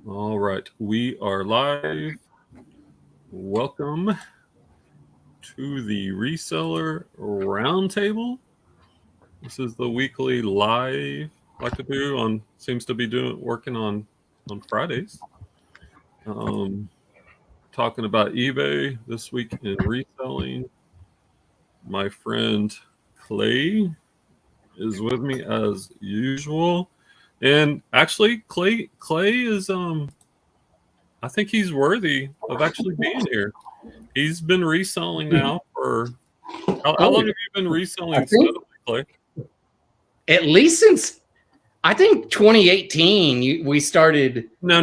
All right, we are live. Welcome to the Reseller Roundtable. This is the weekly live I like to do on seems to be working on Fridays. Um, Talking about eBay this week in reselling. My friend Clay is with me as usual. And actually Clay is I think he's worthy of actually being here. He's been reselling now for how long have you been I reselling think steadily, Clay? at least since I think 2018 we started. No.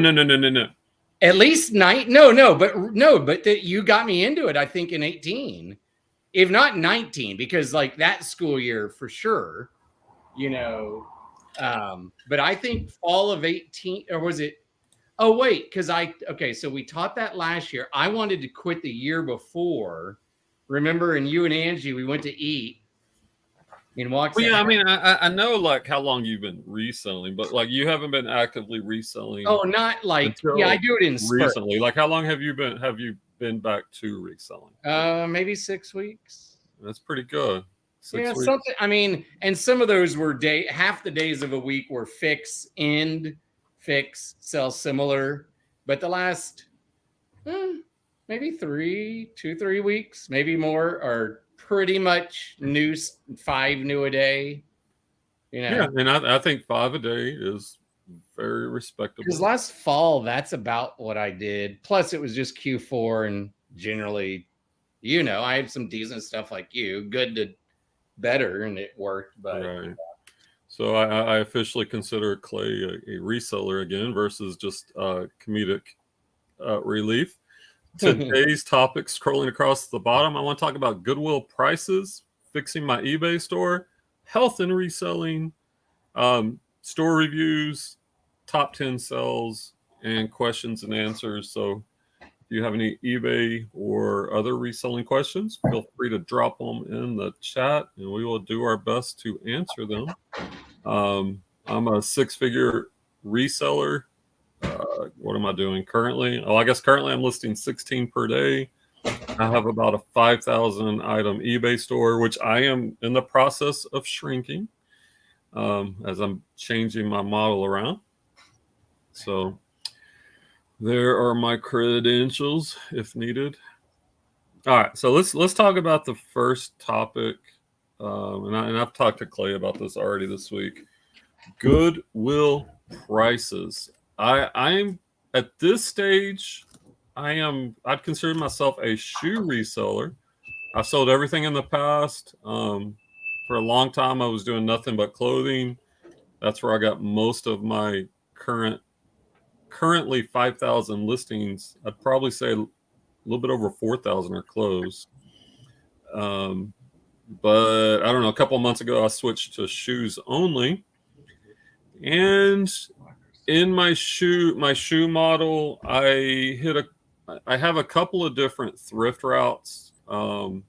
At least no, but that you got me into it. I think in 18, if not 19, because like that school year for sure. You know, but I think fall of 18, or was it? Oh wait, because so we taught that last year. I wanted to quit the year before. Remember, and you and Angie, we went to eat in Well, yeah, I Waxahachie. mean, I know like how long you've been reselling, but like you haven't been actively reselling Oh, not like, yeah, I until do it in spurts. recently. Like, how long have you been back to reselling? Maybe 6 weeks. That's pretty good. Yeah, 6 weeks. something. I mean, and some of those were half the days of a week were fix, end, fix, sell similar. But the last maybe 3 weeks, maybe more, are pretty much new, 5 new a day. Yeah, and I think 5 a day is very Because respectable. last fall, that's about what I did. Plus, it was just Q4, and generally, I had some decent stuff like you, good to better, and it worked. But Right. So I officially consider Clay a reseller again versus just comedic relief. Today's topic, scrolling across the bottom, I want to talk about Goodwill prices, fixing my eBay store, health and reselling, store reviews, top 10 sales, and questions and answers. So if you have any eBay or other reselling questions, feel free to drop them in the chat and we will do our best to answer them. I'm a six-figure reseller. What am I doing currently? Oh, I guess currently I'm listing 16 per day. I have about a 5,000 item eBay store, which I am in the process of shrinking as I'm changing my model around. So there are my credentials if needed. All right, so let's talk about the first topic, and I've talked to Clay about this already this week. Goodwill prices. I'm at this stage. I'd consider myself a shoe reseller. I've sold everything in the past. For a long time, I was doing nothing but clothing. That's where I got most of my currently 5,000 listings. I'd probably say a little bit over 4,000 are closed. Um, but I don't know. A couple of months ago, I switched to shoes only, and in my shoe model, I have a couple of different thrift routes. And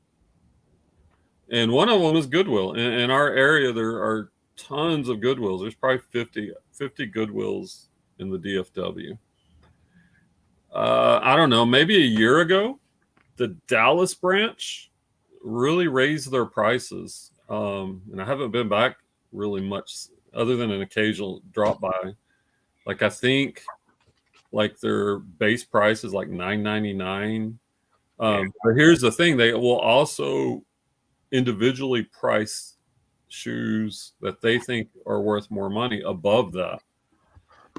one of them is Goodwill. In our area, there are tons of Goodwills. There's probably 50 Goodwills in the DFW. I don't know, maybe a year ago, the Dallas branch really raised their prices. And I haven't been back really much other than an occasional drop by. Like, I think like their base price is like $9.99. But here's the thing, they will also individually price shoes that they think are worth more money above that.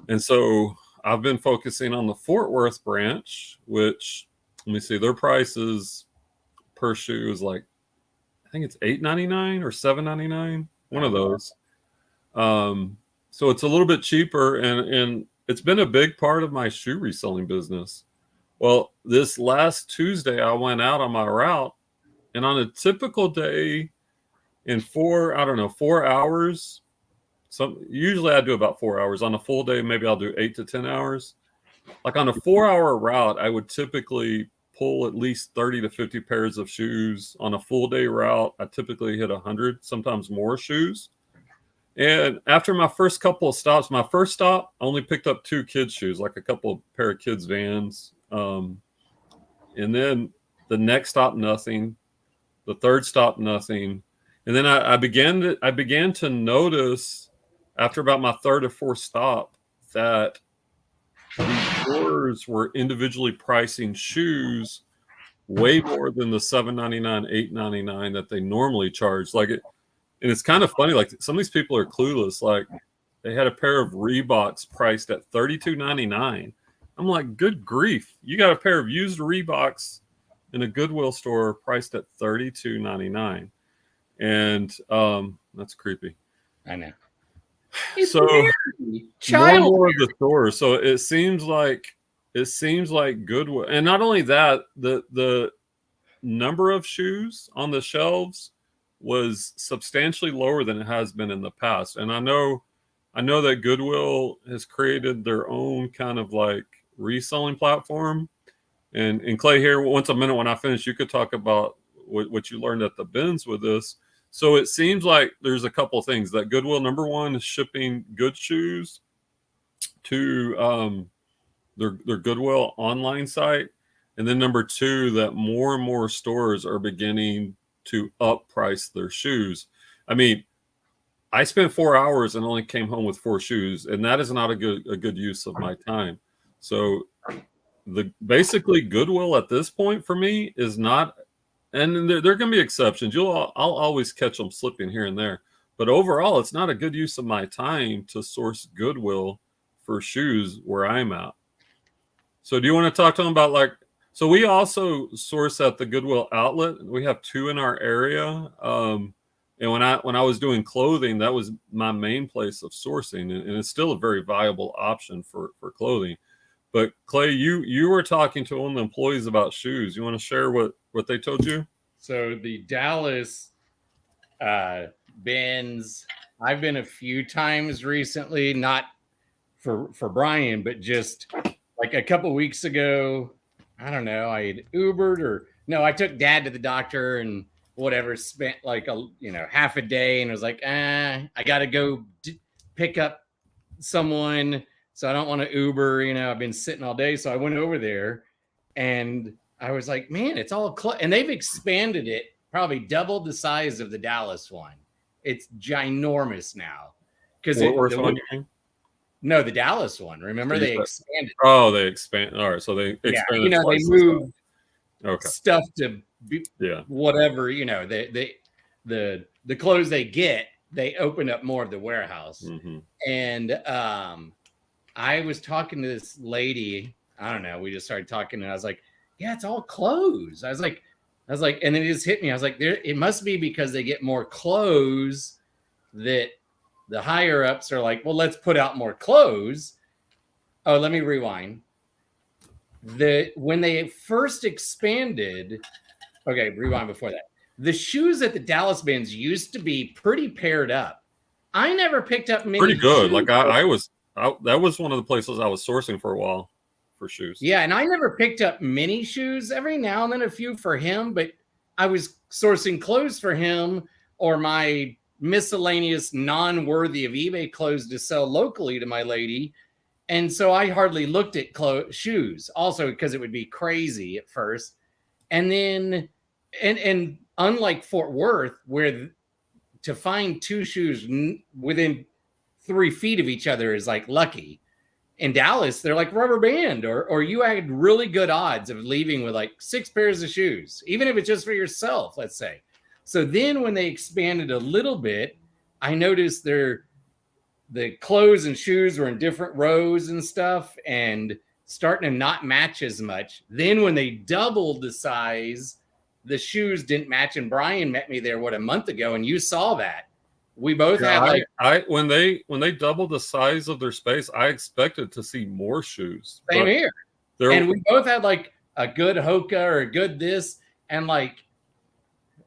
And so I've been focusing on the Fort Worth branch, which, let me see, their prices per shoe is like, I think it's $8.99 or $7.99, one of those. So it's a little bit cheaper, and it's been a big part of my shoe reselling business. Well, this last Tuesday, I went out on my route, and on a typical day, in 4 hours. Usually I do about 4 hours. On a full day, maybe I'll do 8 to 10 hours. Like on a 4 hour route, I would typically pull at least 30 to 50 pairs of shoes. On a full day route, I typically hit 100, sometimes more shoes. And after my first couple of stops, my first stop, I only picked up 2 kids' shoes, like a couple of pair of kids' Vans. And then the next stop, nothing. The third stop, nothing. And then I began to notice after about my third or fourth stop that the stores were individually pricing shoes way more than the $7.99, $8.99 that they normally charge. Like it, and it's kind of funny. Like some of these people are clueless. Like they had a pair of Reeboks priced at $32.99. I'm like, good grief! You got a pair of used Reeboks in a Goodwill store priced at $32.99, and that's creepy. I know. It's so more and more of the stores. So it seems like Goodwill, and not only that, the number of shoes on the shelves was substantially lower than it has been in the past. And I know that Goodwill has created their own kind of like reselling platform. And Clay, here, once a minute when I finish, you could talk about what you learned at the bins with this. So it seems like there's a couple of things that Goodwill, number one, is shipping good shoes to their Goodwill online site. And then number two, that more and more stores are beginning to up price their shoes. I mean, I spent 4 hours and only came home with 4 shoes, and that is not a good use of my time. So basically Goodwill at this point for me is not, and there can be exceptions. I'll always catch them slipping here and there, but overall, it's not a good use of my time to source Goodwill for shoes where I'm at. So do you want to talk to them about like? So we also source at the Goodwill outlet. We have 2 in our area. And when I was doing clothing, that was my main place of sourcing, and it's still a very viable option for clothing. But Clay, you were talking to one of the employees about shoes. You want to share what they told you? So the Dallas bins, I've been a few times recently, not for Brian, but just like a couple weeks ago. I don't know. I had Ubered I took Dad to the doctor and whatever, spent like half a day, and was like, I got to go pick up someone. So I don't want to Uber, I've been sitting all day. So I went over there and I was like, man, it's all and they've expanded it, probably doubled the size of the Dallas one. It's ginormous now. No, the Dallas one. Remember, they expanded. Oh, they expand. All right, so they expanded. Yeah, they moved stuff to be, whatever. The clothes they get, they open up more of the warehouse. Mm-hmm. And I was talking to this lady. I don't know. We just started talking, and I was like, "Yeah, it's all clothes." I was like, and then it just hit me. I was like, it must be because they get more clothes that the higher ups are like, well, let's put out more clothes. Oh, let me rewind. When they first expanded, rewind before that. The shoes at the Dallas bins used to be pretty paired up. I never picked up many. Pretty good. Like that was one of the places I was sourcing for a while for shoes. Yeah, and I never picked up many shoes. Every now and then a few for him, but I was sourcing clothes for him or my miscellaneous non-worthy of eBay clothes to sell locally to my lady. And so I hardly looked at shoes also because it would be crazy at first. And then, and unlike Fort Worth, where to find 2 shoes within 3 feet of each other is like lucky. In Dallas, they're like rubber band, or you had really good odds of leaving with like 6 pairs of shoes, even if it's just for yourself, let's say. So then when they expanded a little bit, I noticed the clothes and shoes were in different rows and stuff and starting to not match as much. Then when they doubled the size, the shoes didn't match. And Brian met me there, a month ago, and you saw that. We both had when they doubled the size of their space, I expected to see more shoes. Same here. And we both had like a good Hoka or a good this, and like,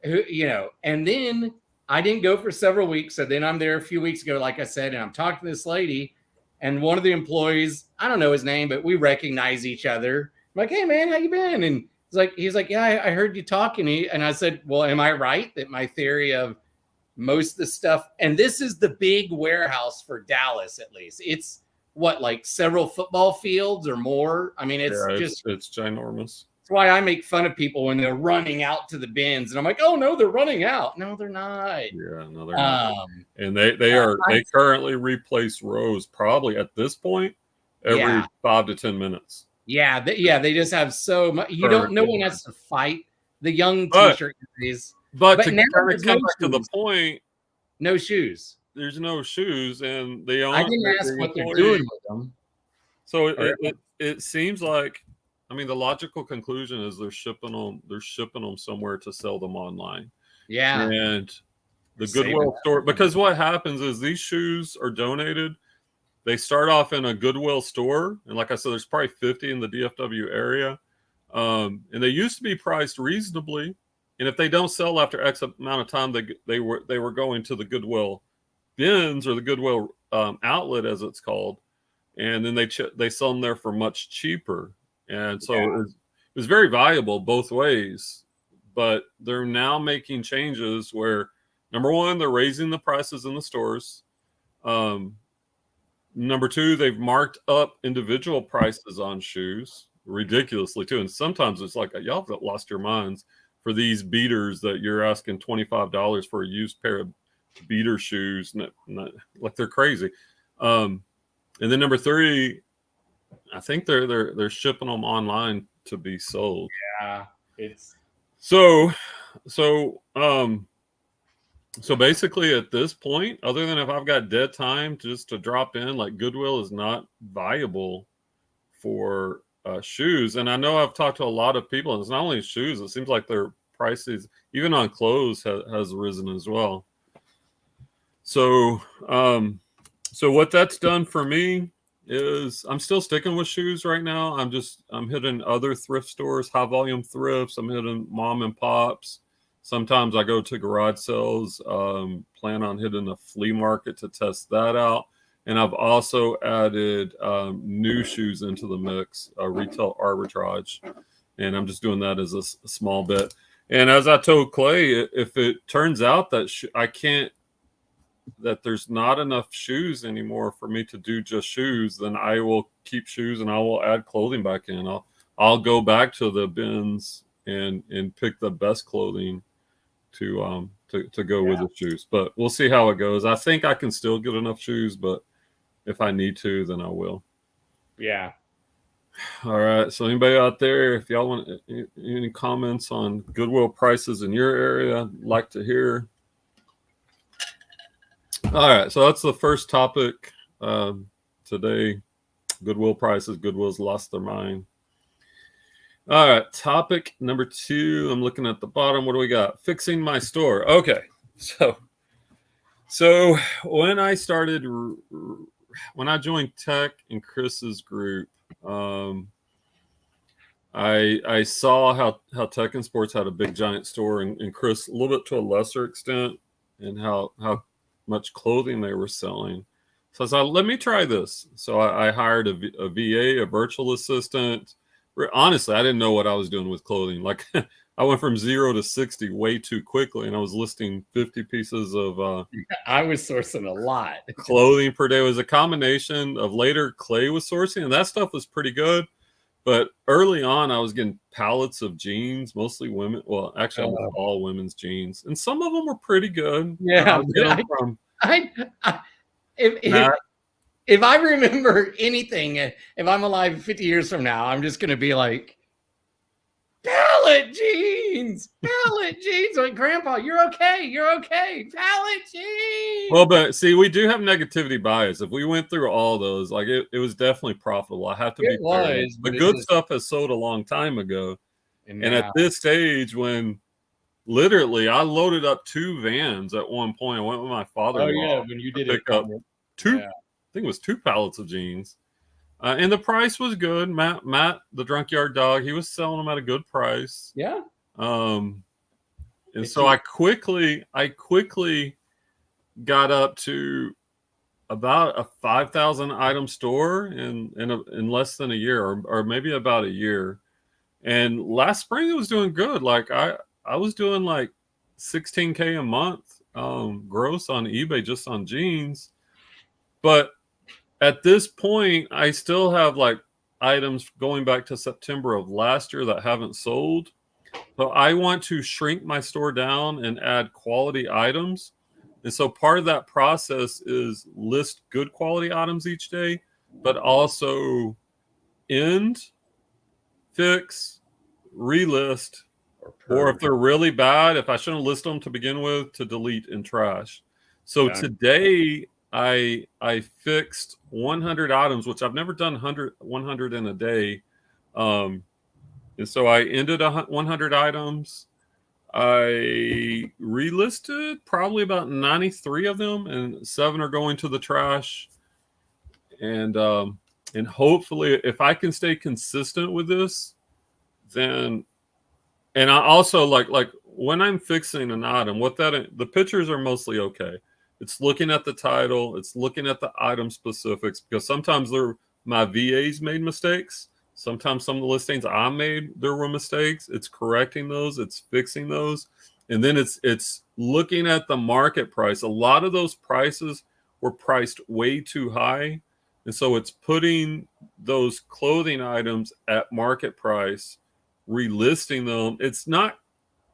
and then I didn't go for several weeks. So then I'm there a few weeks ago, like I said, and I'm talking to this lady, and one of the employees, I don't know his name, but we recognize each other. I'm like, hey man, how you been? And he's like, yeah, I heard you talking. And I said, well, am I right that my theory of most of the stuff, and this is the big warehouse for Dallas, at least. It's what, like several football fields or more. I mean, it's just it's ginormous. That's why I make fun of people when they're running out to the bins, and I'm like, "Oh no, they're running out." No, they're not. Yeah, no, they're not. And they currently replace rows probably at this point every 5 to 10 minutes. Yeah, they just have so much. No one has to fight the young t-shirt guys. But to kind of come back to the point, no shoes. There's no shoes, and they I didn't ask what they're doing with them. So it seems like, I mean, the logical conclusion is they're shipping them somewhere to sell them online. Yeah. And the Goodwill store, because what happens is these shoes are donated. They start off in a Goodwill store, and like I said, there's probably 50 in the DFW area, and they used to be priced reasonably. And if they don't sell after X amount of time, they were going to the Goodwill bins or the Goodwill outlet, as it's called, and then they sell them there for much cheaper. And so it was very valuable both ways. But they're now making changes where, number one, they're raising the prices in the stores. Number two, they've marked up individual prices on shoes ridiculously too. And sometimes it's like, y'all have lost your minds for these beaters that you're asking $25 for a used pair of beater shoes. Like they're crazy. And then number three, I think they're shipping them online to be sold. Yeah, it's so basically at this point, other than if I've got dead time just to drop in, like Goodwill is not viable for shoes. And I know I've talked to a lot of people, and it's not only shoes. It seems like their prices, even on clothes, has risen as well. So what that's done for me is I'm still sticking with shoes right now. I'm hitting other thrift stores, high volume thrifts. I'm hitting mom and pops. Sometimes I go to garage sales, plan on hitting a flea market to test that out. And I've also added new shoes into the mix, retail arbitrage. And I'm just doing that as a small bit. And as I told Clay, if it turns out that that there's not enough shoes anymore for me to do just shoes, then I will keep shoes and I will add clothing back in. I'll go back to the bins and pick the best clothing to go with the shoes. But we'll see how it goes. I think I can still get enough shoes, but if I need to, then I will. Yeah. All right. So anybody out there, if y'all want any comments on Goodwill prices in your area, I'd like to hear. All right. So that's the first topic today. Goodwill prices. Goodwill's lost their mind. All right. Topic number 2. I'm looking at the bottom. What do we got? Fixing my store. Okay. So when I joined Tech in Chris's group, I saw how Tech and Sports had a big giant store, and Chris a little bit to a lesser extent, and how much clothing they were selling. So I said, let me try this. So I hired a VA, a virtual assistant. Honestly, I didn't know what I was doing with clothing. Like I went from 0 to 60 way too quickly, and I was listing 50 pieces of I was sourcing a lot clothing per day. It was a combination of, later Clay was sourcing, and that stuff was pretty good. But early on, I was getting pallets of jeans, mostly women. Well, actually, almost all women's jeans, and some of them were pretty good. Yeah, if I remember anything, if I'm alive 50 years from now, I'm just going to be like, pallet jeans. Like, Grandpa, you're okay. Pallet jeans. Well, but see, we do have negativity bias. If we went through all those, like it was definitely profitable. I have to be fair. The good stuff has sold a long time ago. And at this stage, when literally I loaded up 2 vans at one point, I went with my father-in-law. Oh yeah, when you did pick up 2, I think it was 2 pallets of jeans. And the price was good. Matt, the drunk yard dog, he was selling them at a good price. Yeah. And so I quickly got up to about a 5,000 item store in less than a year, or maybe about a year. And last spring it was doing good. Like I was doing like $16K a month gross on eBay just on jeans. But at this point, I still have like items going back to September of last year that haven't sold. So I want to shrink my store down and add quality items. And so part of that process is list good quality items each day, but also end, fix, relist, or if they're really bad, if I shouldn't list them to begin with, to delete and trash. So today I fixed 100 items, which I've never done 100 in a day. And so I ended 100 items. I relisted probably about 93 of them, and 7 are going to the trash. And hopefully, if I can stay consistent with this, then, and I also like when I'm fixing an item, the pictures are mostly okay. It's looking at the title, it's looking at the item specifics, because sometimes my VAs made mistakes. Sometimes some of the listings I made, there were mistakes. It's correcting those, it's fixing those. And then it's looking at the market price. A lot of those prices were priced way too high. And so it's putting those clothing items at market price, relisting them.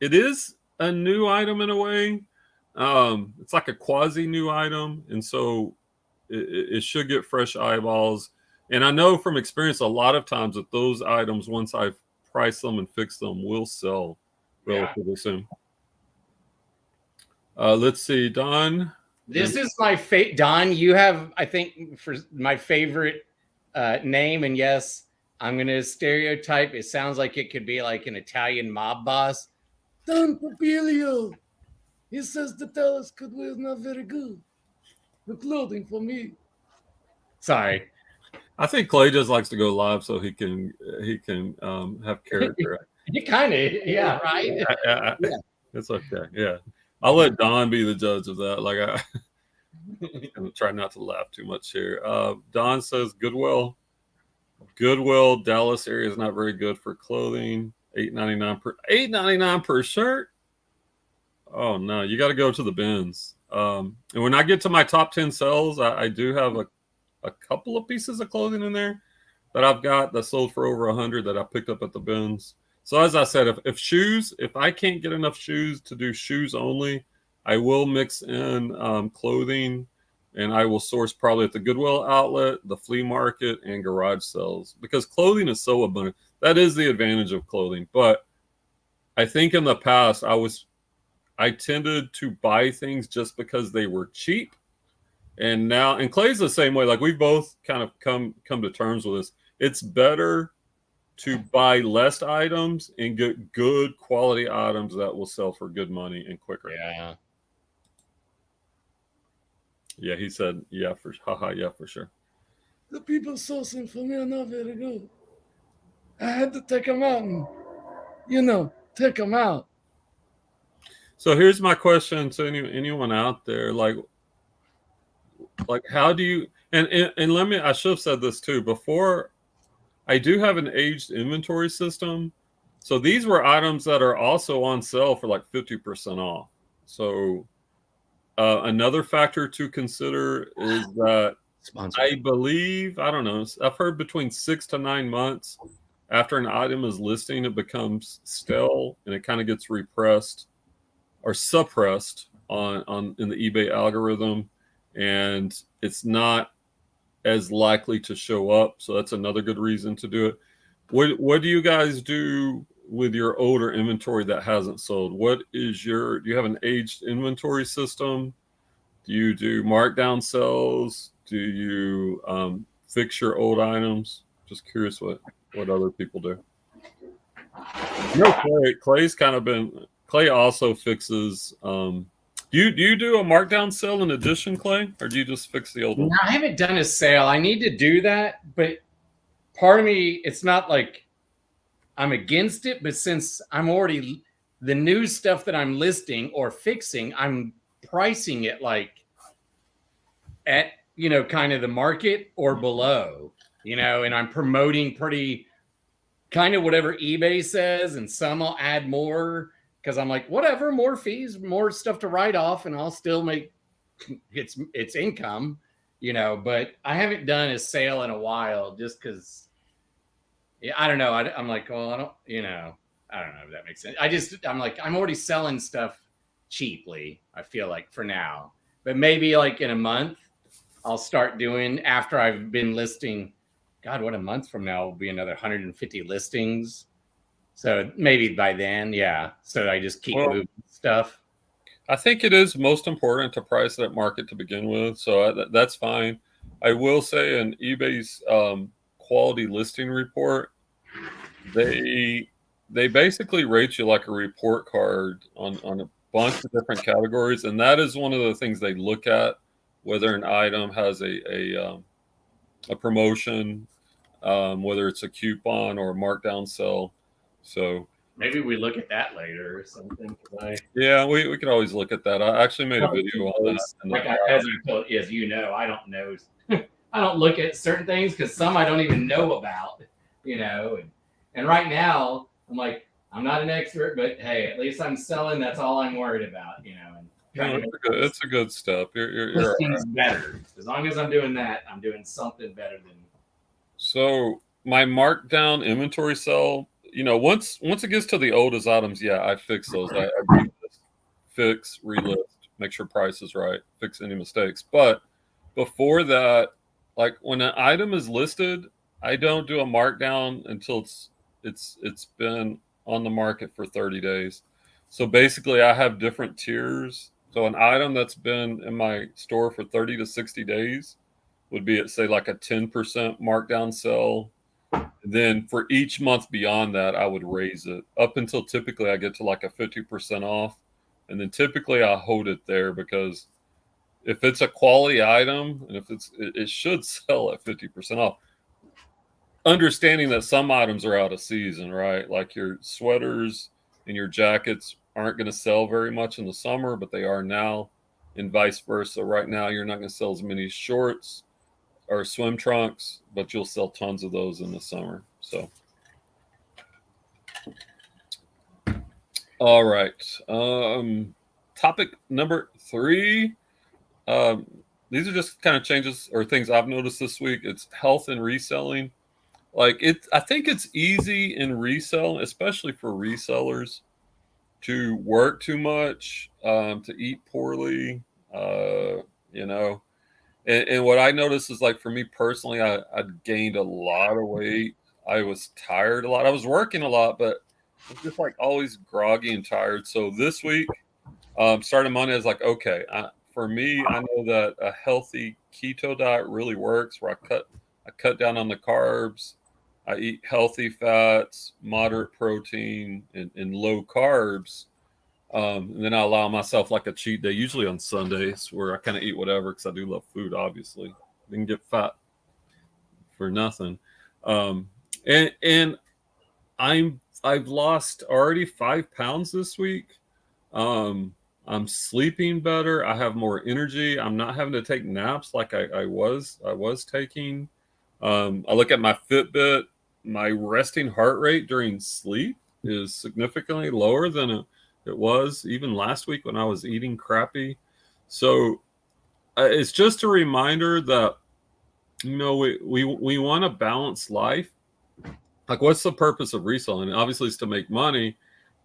It is a new item in a way. It's like a quasi new item. And so it should get fresh eyeballs. And I know from experience, a lot of times that those items, once I've priced them and fixed them, will sell relatively soon. Let's see, Don. This is my Don, you have, I think, for my favorite name. And yes, I'm going to stereotype. It sounds like it could be like an Italian mob boss. Don Papilio. He says the Dallas Goodwill is not very good. The clothing for me. Sorry. I think Clay just likes to go live so he can have character. You kind of, yeah, right? Yeah. It's okay. Yeah. I'll let Don be the judge of that. Like I'm trying not to laugh too much here. Don says Goodwill, Dallas area is not very good for clothing. $8.99 per shirt. Oh no, you got to go to the bins. And when I get to my top 10 sales, I do have a couple of pieces of clothing in there that I've got that sold for over 100 that I picked up at the bins. So as I said, if I can't get enough shoes to do shoes only, I will mix in clothing, and I will source probably at the Goodwill outlet, the flea market, and garage sales, because clothing is so abundant. That is the advantage of clothing. But I think in the past, I tended to buy things just because they were cheap. And Clay's the same way. Like, we've both kind of come to terms with this. It's better to buy less items and get good quality items that will sell for good money and quicker. Yeah. Yeah, he said, yeah, for sure. The people sourcing for me are not very good. I had to take them out and, take them out. So here's my question to anyone out there. Like how do you, and I should have said this too before. I do have an aged inventory system. So these were items that are also on sale for like 50% off. So another factor to consider is that I believe, I don't know, I've heard between 6 to 9 months after an item is listing, it becomes stale and it kind of gets repressed or suppressed in the eBay algorithm, and it's not as likely to show up. So that's another good reason to do it. What do you guys do with your older inventory that hasn't sold? Do you have an aged inventory system? Do you do markdown sales? Do you fix your old items? Just curious what other people do. Clay also fixes. Do you do a markdown sale in addition, Clay, or do you just fix the old one? No, I haven't done a sale. I need to do that, but part of me, it's not like I'm against it, but since I'm already, the new stuff that I'm listing or fixing, I'm pricing it like at, kind of the market or below, and I'm promoting pretty kind of whatever eBay says, and some I'll add more because I'm like, whatever, more fees, more stuff to write off, and I'll still make it's income, but I haven't done a sale in a while just because, yeah, I don't know. I'm like, well, I don't know if that makes sense. I'm like, I'm already selling stuff cheaply, I feel like, for now, but maybe like in a month I'll start doing, after I've been listing. God, what, a month from now will be another 150 listings. So maybe by then, yeah. So I just keep moving stuff. I think it is most important to price that market to begin with. So that's fine. I will say in eBay's quality listing report, they basically rate you like a report card on a bunch of different categories, and that is one of the things they look at, whether an item has a promotion, whether it's a coupon or a markdown sale. So maybe we look at that later or something. Yeah, we could always look at that. I actually made a video on that. Like as you know, I don't know. I don't look at certain things because some I don't even know about, and right now I'm like, I'm not an expert, but hey, at least I'm selling. That's all I'm worried about, and it's a good step. You're right. Better. As long as I'm doing that, I'm doing something better than. So my markdown inventory sell, once it gets to the oldest items, yeah, I fix those. I relist, fix, relist, make sure price is right, fix any mistakes. But before that, like when an item is listed, I don't do a markdown until it's been on the market for 30 days. So basically I have different tiers. So an item that's been in my store for 30 to 60 days would be at, say, like a 10% markdown sell. Then for each month beyond that, I would raise it up until typically I get to like a 50% off. And then typically I hold it there, because if it's a quality item and if it should sell at 50% off. Understanding that some items are out of season, right? Like your sweaters and your jackets aren't going to sell very much in the summer, but they are now, and vice versa. Right now, you're not going to sell as many shorts or swim trunks, but you'll sell tons of those in the summer. So, all right. Topic number 3. These are just kind of changes or things I've noticed this week. It's health and reselling. I think it's easy in resell, especially for resellers, to work too much, to eat poorly, And what I noticed is, like, for me personally, I'd gained a lot of weight. I was tired a lot. I was working a lot, but I was just like always groggy and tired. So this week, starting Monday, I was like, okay, for me, I know that a healthy keto diet really works, where I cut down on the carbs. I eat healthy fats, moderate protein, and low carbs. And then I allow myself like a cheat day, usually on Sundays, where I kind of eat whatever, because I do love food, obviously. You can get fat for nothing. And I've lost already 5 pounds this week. I'm sleeping better. I have more energy. I'm not having to take naps like I was taking. I look at my Fitbit. My resting heart rate during sleep is significantly lower than it was even last week when I was eating crappy. So it's just a reminder that, we want a balanced life. Like, what's the purpose of reselling? Obviously, it's to make money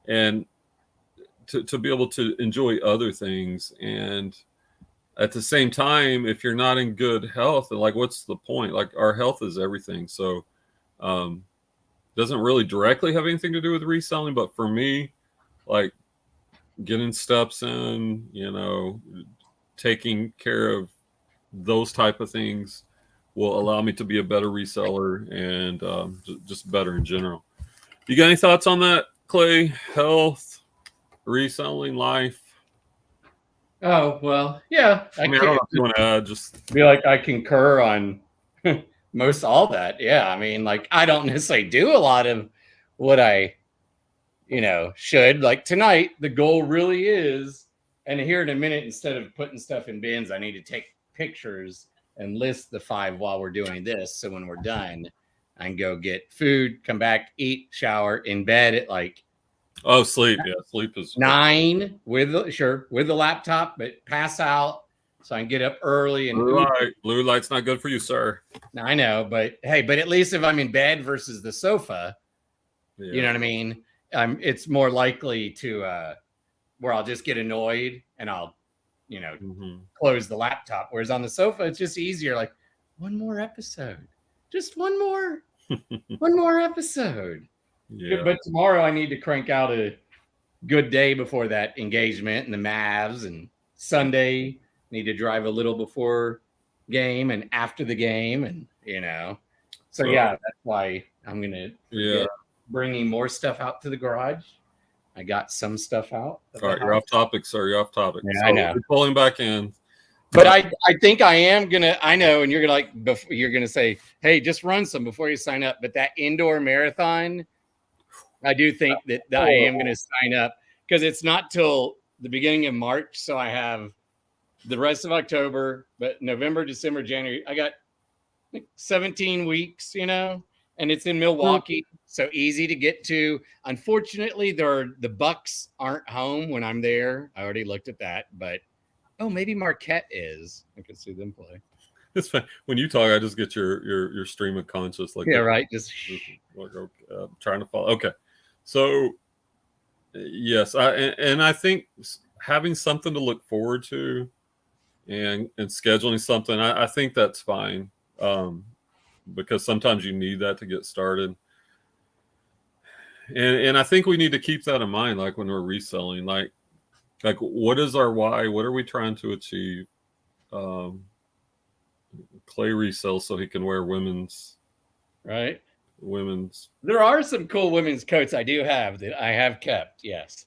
and to be able to enjoy other things. And at the same time, if you're not in good health, then like, what's the point? Like, our health is everything. So doesn't really directly have anything to do with reselling, but for me, like, getting steps in, taking care of those type of things will allow me to be a better reseller and just better in general. You got any thoughts on that, Clay? Health, reselling, life? Oh, well, yeah. I don't know if you want to add, just be like, I concur on most all that. Yeah. I mean, like, I don't necessarily do a lot of what I should. Like tonight, the goal really is, and here in a minute, instead of putting stuff in bins, I need to take pictures and list the 5 while we're doing this. So when we're done, I can go get food, come back, eat, shower, in bed at like Oh, sleep. Yeah, sleep is 9 with the laptop, but pass out so I can get up early and blue light's not good for you, sir. I know, but hey, but at least if I'm in bed versus the sofa, Yeah. you know what I mean? It's more likely to where I'll just get annoyed and I'll, close the laptop. Whereas on the sofa, it's just easier. Like one more episode, just one more episode. Yeah. But tomorrow I need to crank out a good day before that engagement and the Mavs, and Sunday need to drive a little before game and after the game, and so yeah, that's why I'm gonna forget bringing more stuff out to the garage. I got some stuff out. All right, you're off topic, sir. You're off topic. Yeah, so I know. We're pulling back in. But I think I am gonna. I know, and you're gonna say, "Hey, just run some before you sign up." But that indoor marathon, I do think that I am gonna sign up because it's not till the beginning of March, so I have the rest of October, but November, December, January, I got 17 weeks, and it's in Milwaukee, so easy to get to. Unfortunately, the Bucks aren't home when I'm there. I already looked at that, but maybe Marquette is. I could see them play. It's fine. When you talk, I just get your stream of conscious, like right. Just trying to follow. Okay, so yes, I think having something to look forward to and scheduling something, I think that's fine, because sometimes you need that to get started. And I think we need to keep that in mind, like when we're reselling, like what is our why? What are we trying to achieve? Clay resells so he can wear women's. There are some cool women's coats I do have that I have kept, yes,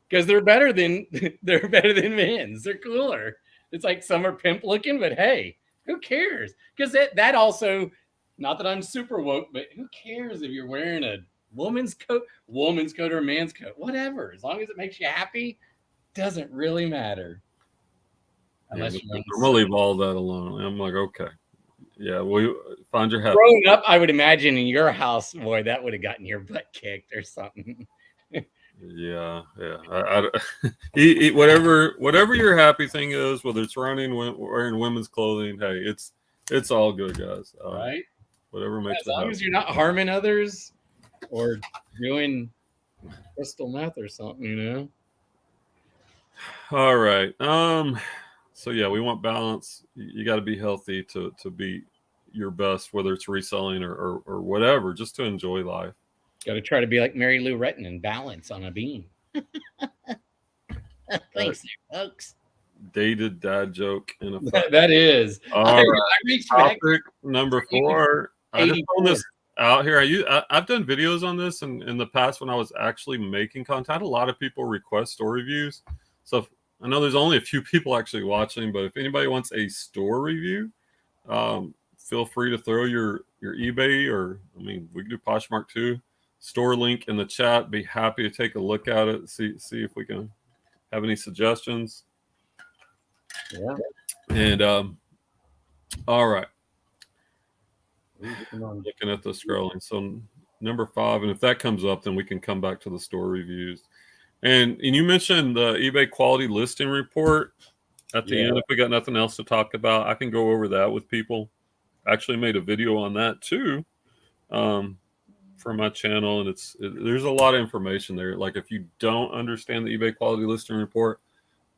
because they're better than men's. They're cooler. It's like some are pimp looking, but hey, who cares? Because that also, not that I'm super woke, but who cares if you're wearing a woman's coat or a man's coat, whatever. As long as it makes you happy, doesn't really matter. Unless I'm gonna leave all that alone. I'm like, okay, yeah, well, find your happy. Growing up, I would imagine in your house, boy, that would have gotten your butt kicked or something. Yeah. Eat whatever your happy thing is, whether it's running, wearing women's clothing. Hey, it's all good, guys. Right? Whatever makes as long as you're not harming others or doing crystal meth or something, All right. So yeah, we want balance. You got to be healthy to be your best, whether it's reselling or whatever, just to enjoy life. Got to try to be like Mary Lou Retton and balance on a beam. Thanks, folks. Dated dad joke in a that is. I reached topic number 4. I just found this out here. I've done videos on this in the past when I was actually making content. A lot of people request store reviews, so I know there's only a few people actually watching. But if anybody wants a store review, feel free to throw your eBay, or we can do Poshmark too. Store link in the chat. Be happy to take a look at it. See if we can have any suggestions. Yeah. And all right. I'm looking at the scrolling. So number 5, and if that comes up, then we can come back to the store reviews. And you mentioned the eBay quality listing report at the end. If we got nothing else to talk about, I can go over that with people. I actually made a video on that too. For my channel, and there's a lot of information there. Like if you don't understand the eBay quality listing report,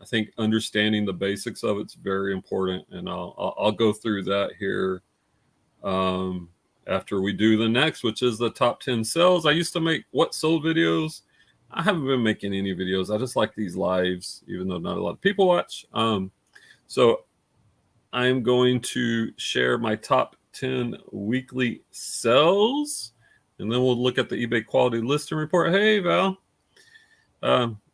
I think understanding the basics of it's very important, and I'll go through that here after we do the next, which is the top 10 sales. I used to make what sold videos. I haven't been making any videos. I just like these lives, even though not a lot of people watch. So I'm going to share my top 10 weekly sales. And then we'll look at the eBay quality listing report. Hey, Val,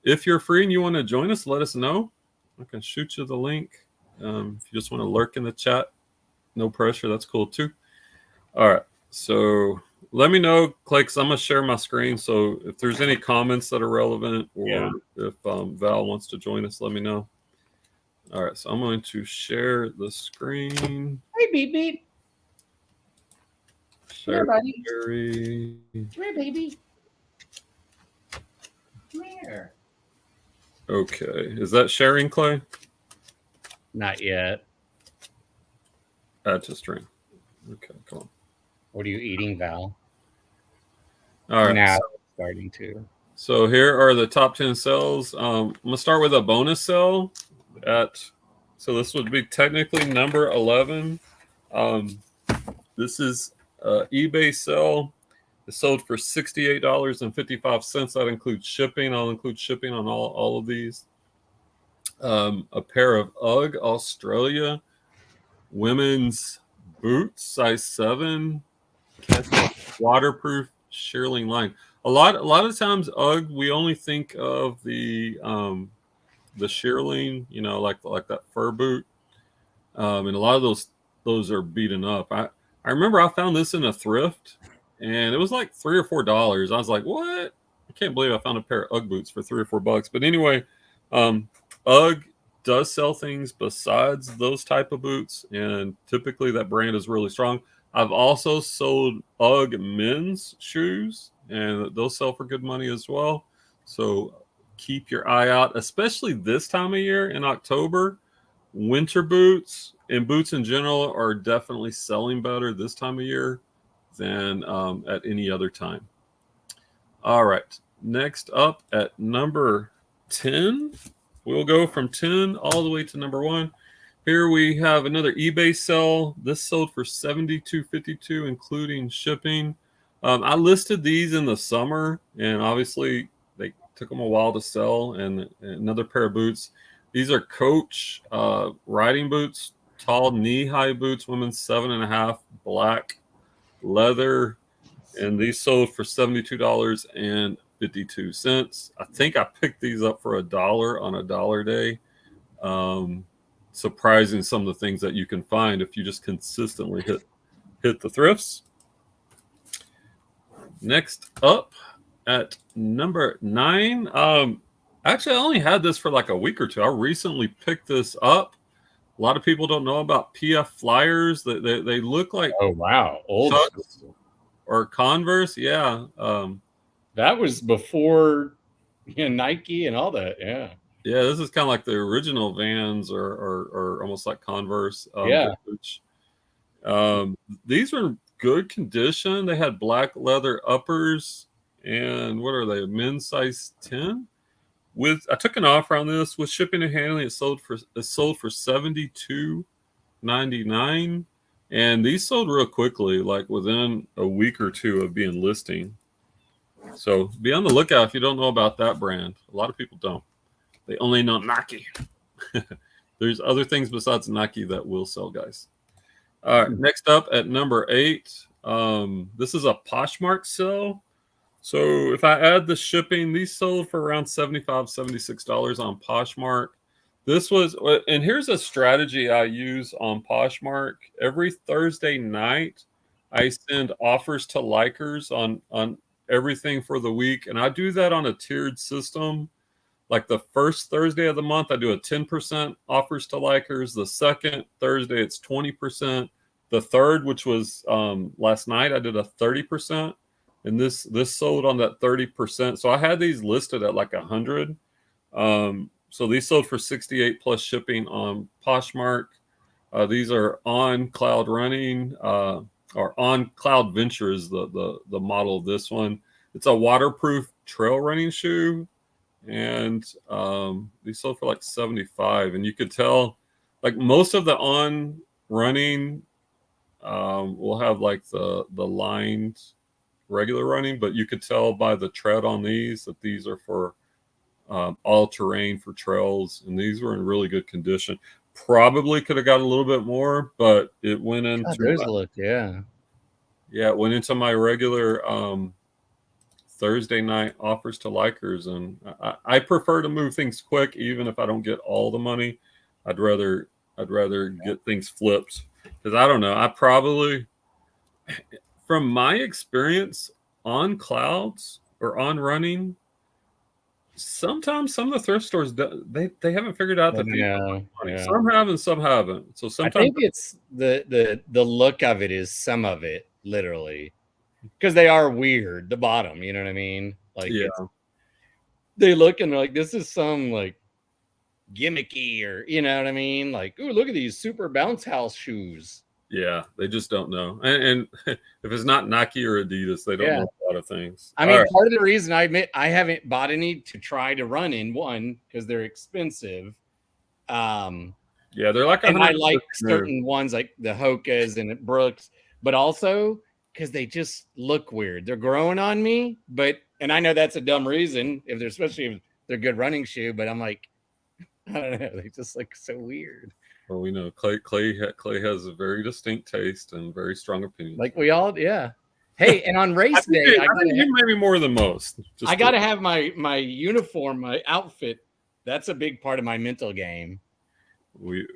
if you're free and you want to join us, let us know. I can shoot you the link. If you just want to lurk in the chat, no pressure. That's cool too. All right. So let me know, Clay, because I'm going to share my screen. So if there's any comments that are relevant, or if Val wants to join us, let me know. All right. So I'm going to share the screen. Hey, beep, beep. Come here, buddy. Come here, baby. Here. Okay. Is that sharing, Clay? Not yet. Add to stream. Okay, come on. What are you eating, Val? All right. Now it's starting to. So here are the top 10 sales. I'm going to start with a bonus sale so this would be technically number 11. This is eBay sale. It sold for $68.55. That includes shipping. I'll include shipping on all of these. A pair of UGG Australia women's boots, size 7, waterproof shearling line. A lot of times UGG, we only think of the shearling, like that fur boot, and a lot of those are beaten up. I remember I found this in a thrift, and it was like $3 or $4. I was like, what? I can't believe I found a pair of UGG boots for $3 or $4. But anyway, UGG does sell things besides those type of boots, and typically that brand is really strong. I've also sold UGG men's shoes, and those sell for good money as well. So keep your eye out, especially this time of year in October. Winter boots and boots in general are definitely selling better this time of year than at any other time. All right. Next up at number 10, we'll go from 10 all the way to number 1. Here we have another eBay sale. This sold for $72.52, including shipping. I listed these in the summer, and obviously they took them a while to sell. And another pair of boots. These are Coach riding boots, tall knee-high boots, women's 7.5, black leather, and these sold for $72.52. I think I picked these up for $1 on a dollar day. Surprising some of the things that you can find if you just consistently hit the thrifts. Next up at number 9, actually I only had this for like a week or two. I recently picked this up. A lot of people don't know about PF Flyers. They look like, oh wow, old school. Or Converse. Yeah. That was before Nike and all that. Yeah. Yeah, this is kind of like the original Vans or almost like Converse. Yeah. These were in good condition. They had black leather uppers, and what are they? Men's size 10. I took an offer on this with shipping and handling. It sold for $72.99, and these sold real quickly, like within a week or two of being listing. So be on the lookout if you don't know about that brand. A lot of people don't. They only know Nike. There's other things besides Nike that will sell, guys. All right, next up at number 8, this is a Poshmark sale. So if I add the shipping, these sold for around $75, $76 on Poshmark. And here's a strategy I use on Poshmark. Every Thursday night, I send offers to likers on everything for the week, and I do that on a tiered system. Like the first Thursday of the month, I do a 10% offers to likers. The second Thursday, it's 20%. The third, which was last night, I did a 30%. And this sold on that 30%. So I had these listed at like 100. So these sold for 68 plus shipping on Poshmark. These are on Cloud Running, or on Cloud Venture is the model of this one. It's a waterproof trail running shoe. And these sold for like 75, and you could tell like most of the on running will have like the lined regular running, but you could tell by the tread on these that these are for all terrain for trails, and these were in really good condition. Probably could have got a little bit more, but it went into it went into my regular Thursday night offers to likers, and I prefer to move things quick, even if I don't get all the money. I'd rather get things flipped, because I don't know. I probably, from my experience on clouds or on running, sometimes some of the thrift stores they haven't figured out that some have and some haven't. So sometimes I think it's the look of it is some of it literally. Because they are weird, the bottom, you know what I mean? Like, yeah. they look and they're like, this is some like gimmicky, or you know what I mean? Like, ooh, look at these super bounce house shoes. Yeah, they just don't know. And if it's not Nike or Adidas, they don't Yeah. know a lot of things. I mean, part of the reason I admit I haven't bought any to try to run in, one, because they're expensive. Yeah, they're like, and I 100 like certain ones like the Hokas and Brooks, but also because they just look weird. They're growing on me, and I know that's a dumb reason if they're, especially if they're good running shoe, but I'm like, I don't know, they just look so weird. Well, we know Clay has a very distinct taste and very strong opinion. Like we all, yeah. Hey, and on race day, I think you maybe more than most. I got to have my uniform, my outfit. That's a big part of my mental game. We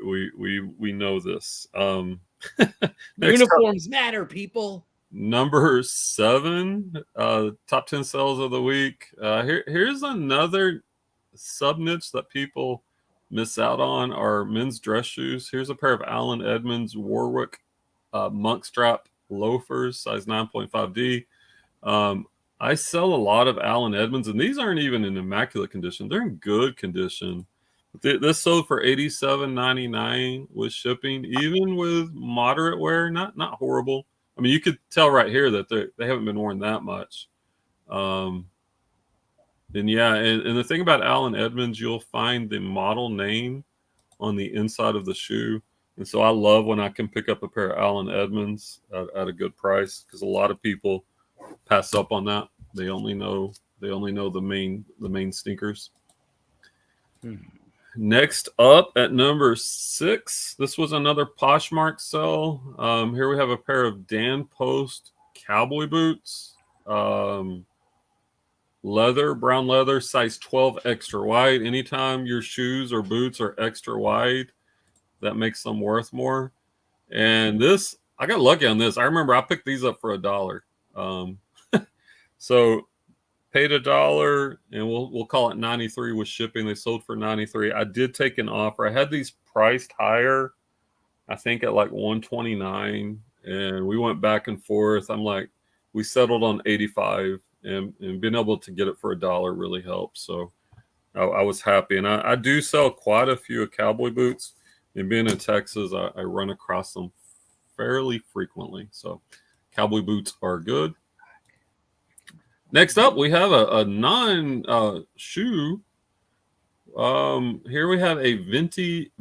know this. Uniforms matter, people. Number 7, top 10 sales of the week. Here's another sub niche that people miss out on, are men's dress shoes. Here's a pair of Allen Edmonds Warwick monk strap loafers, size 9.5D. I sell a lot of Allen Edmonds, and these aren't even in immaculate condition. They're in good condition. This sold for $87.99 with shipping, even with moderate wear, not horrible. I mean, you could tell right here that they haven't been worn that much. And yeah, and the thing about Allen Edmonds, you'll find the model name on the inside of the shoe. And so I love when I can pick up a pair of Allen Edmonds at a good price, because a lot of people pass up on that. They only know the main sneakers. Next up at number 6, this was another Poshmark sell. Here we have a pair of Dan Post cowboy boots. Leather, brown leather, size 12 extra wide. Anytime your shoes or boots are extra wide, that makes them worth more. And this, I got lucky on this. I remember I picked these up for $1. So paid $1, and we'll call it 93 with shipping. They sold for 93. I did take an offer. I had these priced higher, I think at like 129, and we went back and forth. I'm like, we settled on 85. And being able to get it for $1 really helps. So I was happy. And I do sell quite a few cowboy boots. And being in Texas, I run across them fairly frequently. So cowboy boots are good. Next up, we have a non-shoe. Here we have a vintage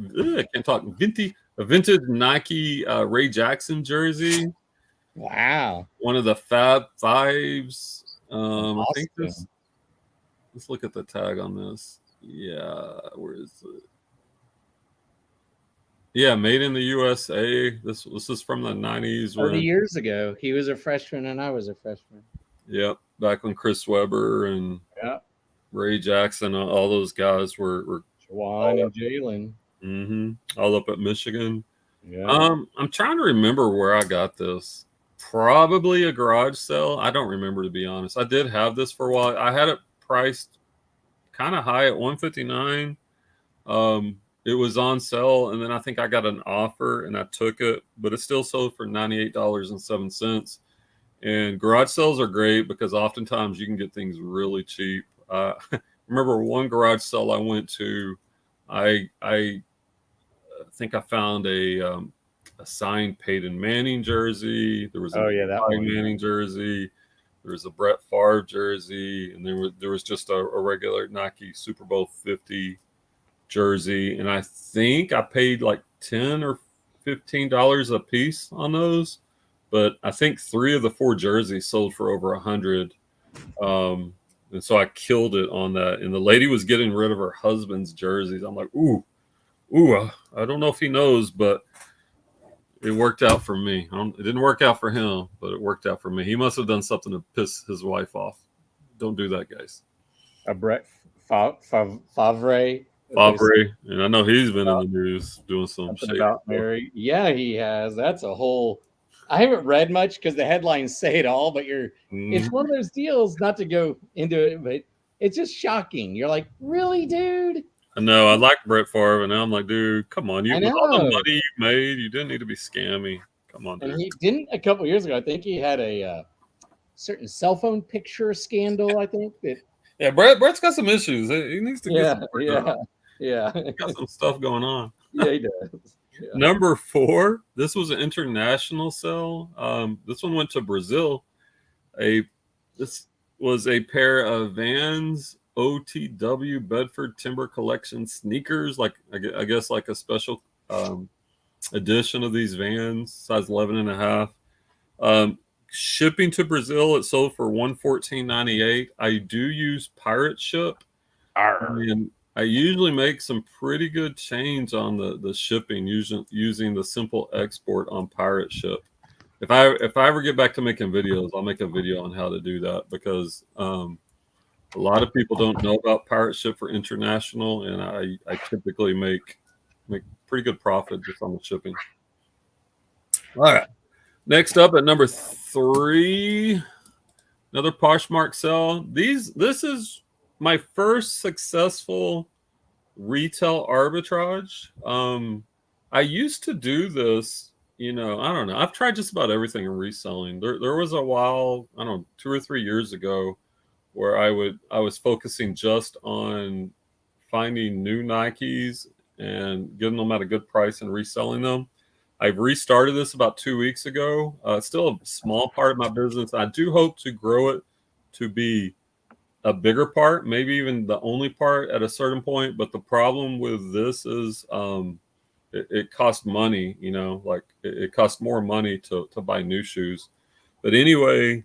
Nike Ray Jackson jersey. Wow. One of the Fab Fives. Awesome. I think this. Let's look at the tag on this. Yeah, where is it? Yeah, made in the USA. This is from the 90s. 30 years ago. He was a freshman and I was a freshman. Yep, back when Chris Webber and Ray Jackson, all those guys were Juwan and Jalen. All up at Michigan. Yeah. I'm trying to remember where I got this. Probably a garage sale. I don't remember, to be honest. I did have this for a while. I had it priced kind of high at $159. It was on sale, and then I think I got an offer and I took it, but it still sold for $98.07. And garage sales are great because oftentimes you can get things really cheap. Remember one garage sale I went to, I think I found a signed Peyton Manning jersey. There was a Manning jersey. There was a Brett Favre jersey, and there was just a regular Nike Super Bowl 50 jersey. And I think I paid like $10 or $15 a piece on those. But I think 3 of the 4 jerseys sold for over $100. And so I killed it on that. And the lady was getting rid of her husband's jerseys. I'm like, ooh, I don't know if he knows, but it worked out for me. It didn't work out for him, but it worked out for me. He must have done something to piss his wife off. Don't do that, guys. A Brett Favre. And I know he's been in the news doing some shit about Mary. Yeah, he has. That's a whole. I haven't read much because the headlines say it all, but it's one of those deals, not to go into it, but it's just shocking. You're like, really, dude? I know. I like Brett Favre, and now I'm like, dude, come on. With all the money you made, you didn't need to be scammy. Come on, dude. And he didn't a couple years ago. I think he had a certain cell phone picture scandal, I think, that Yeah, Brett's got some issues. He needs to get some work done. Yeah. Got some stuff going on. Yeah, he does. Yeah. Number 4, this was an international sale. This one went to Brazil. This was a pair of Vans OTW Bedford Timber Collection sneakers, like I guess like a special edition of these Vans, size 11 and a half. Shipping to Brazil, it sold for $114.98. I do use pirate ship, and I usually make some pretty good change on the shipping using the simple export on pirate ship. If I ever get back to making videos, I'll make a video on how to do that, because a lot of people don't know about pirate ship for international, and I typically make pretty good profit just on the shipping. All right. Next up at number 3, another Poshmark sale. This is my first successful retail arbitrage. I used to do this, I don't know. I've tried just about everything in reselling. There was a while, I don't know, 2 or 3 years ago, where I was focusing just on finding new Nikes and getting them at a good price and reselling them. I've restarted this about 2 weeks ago. It's still a small part of my business. I do hope to grow it to be a bigger part, maybe even the only part at a certain point. But the problem with this is it costs money, like it costs more money to buy new shoes. But anyway,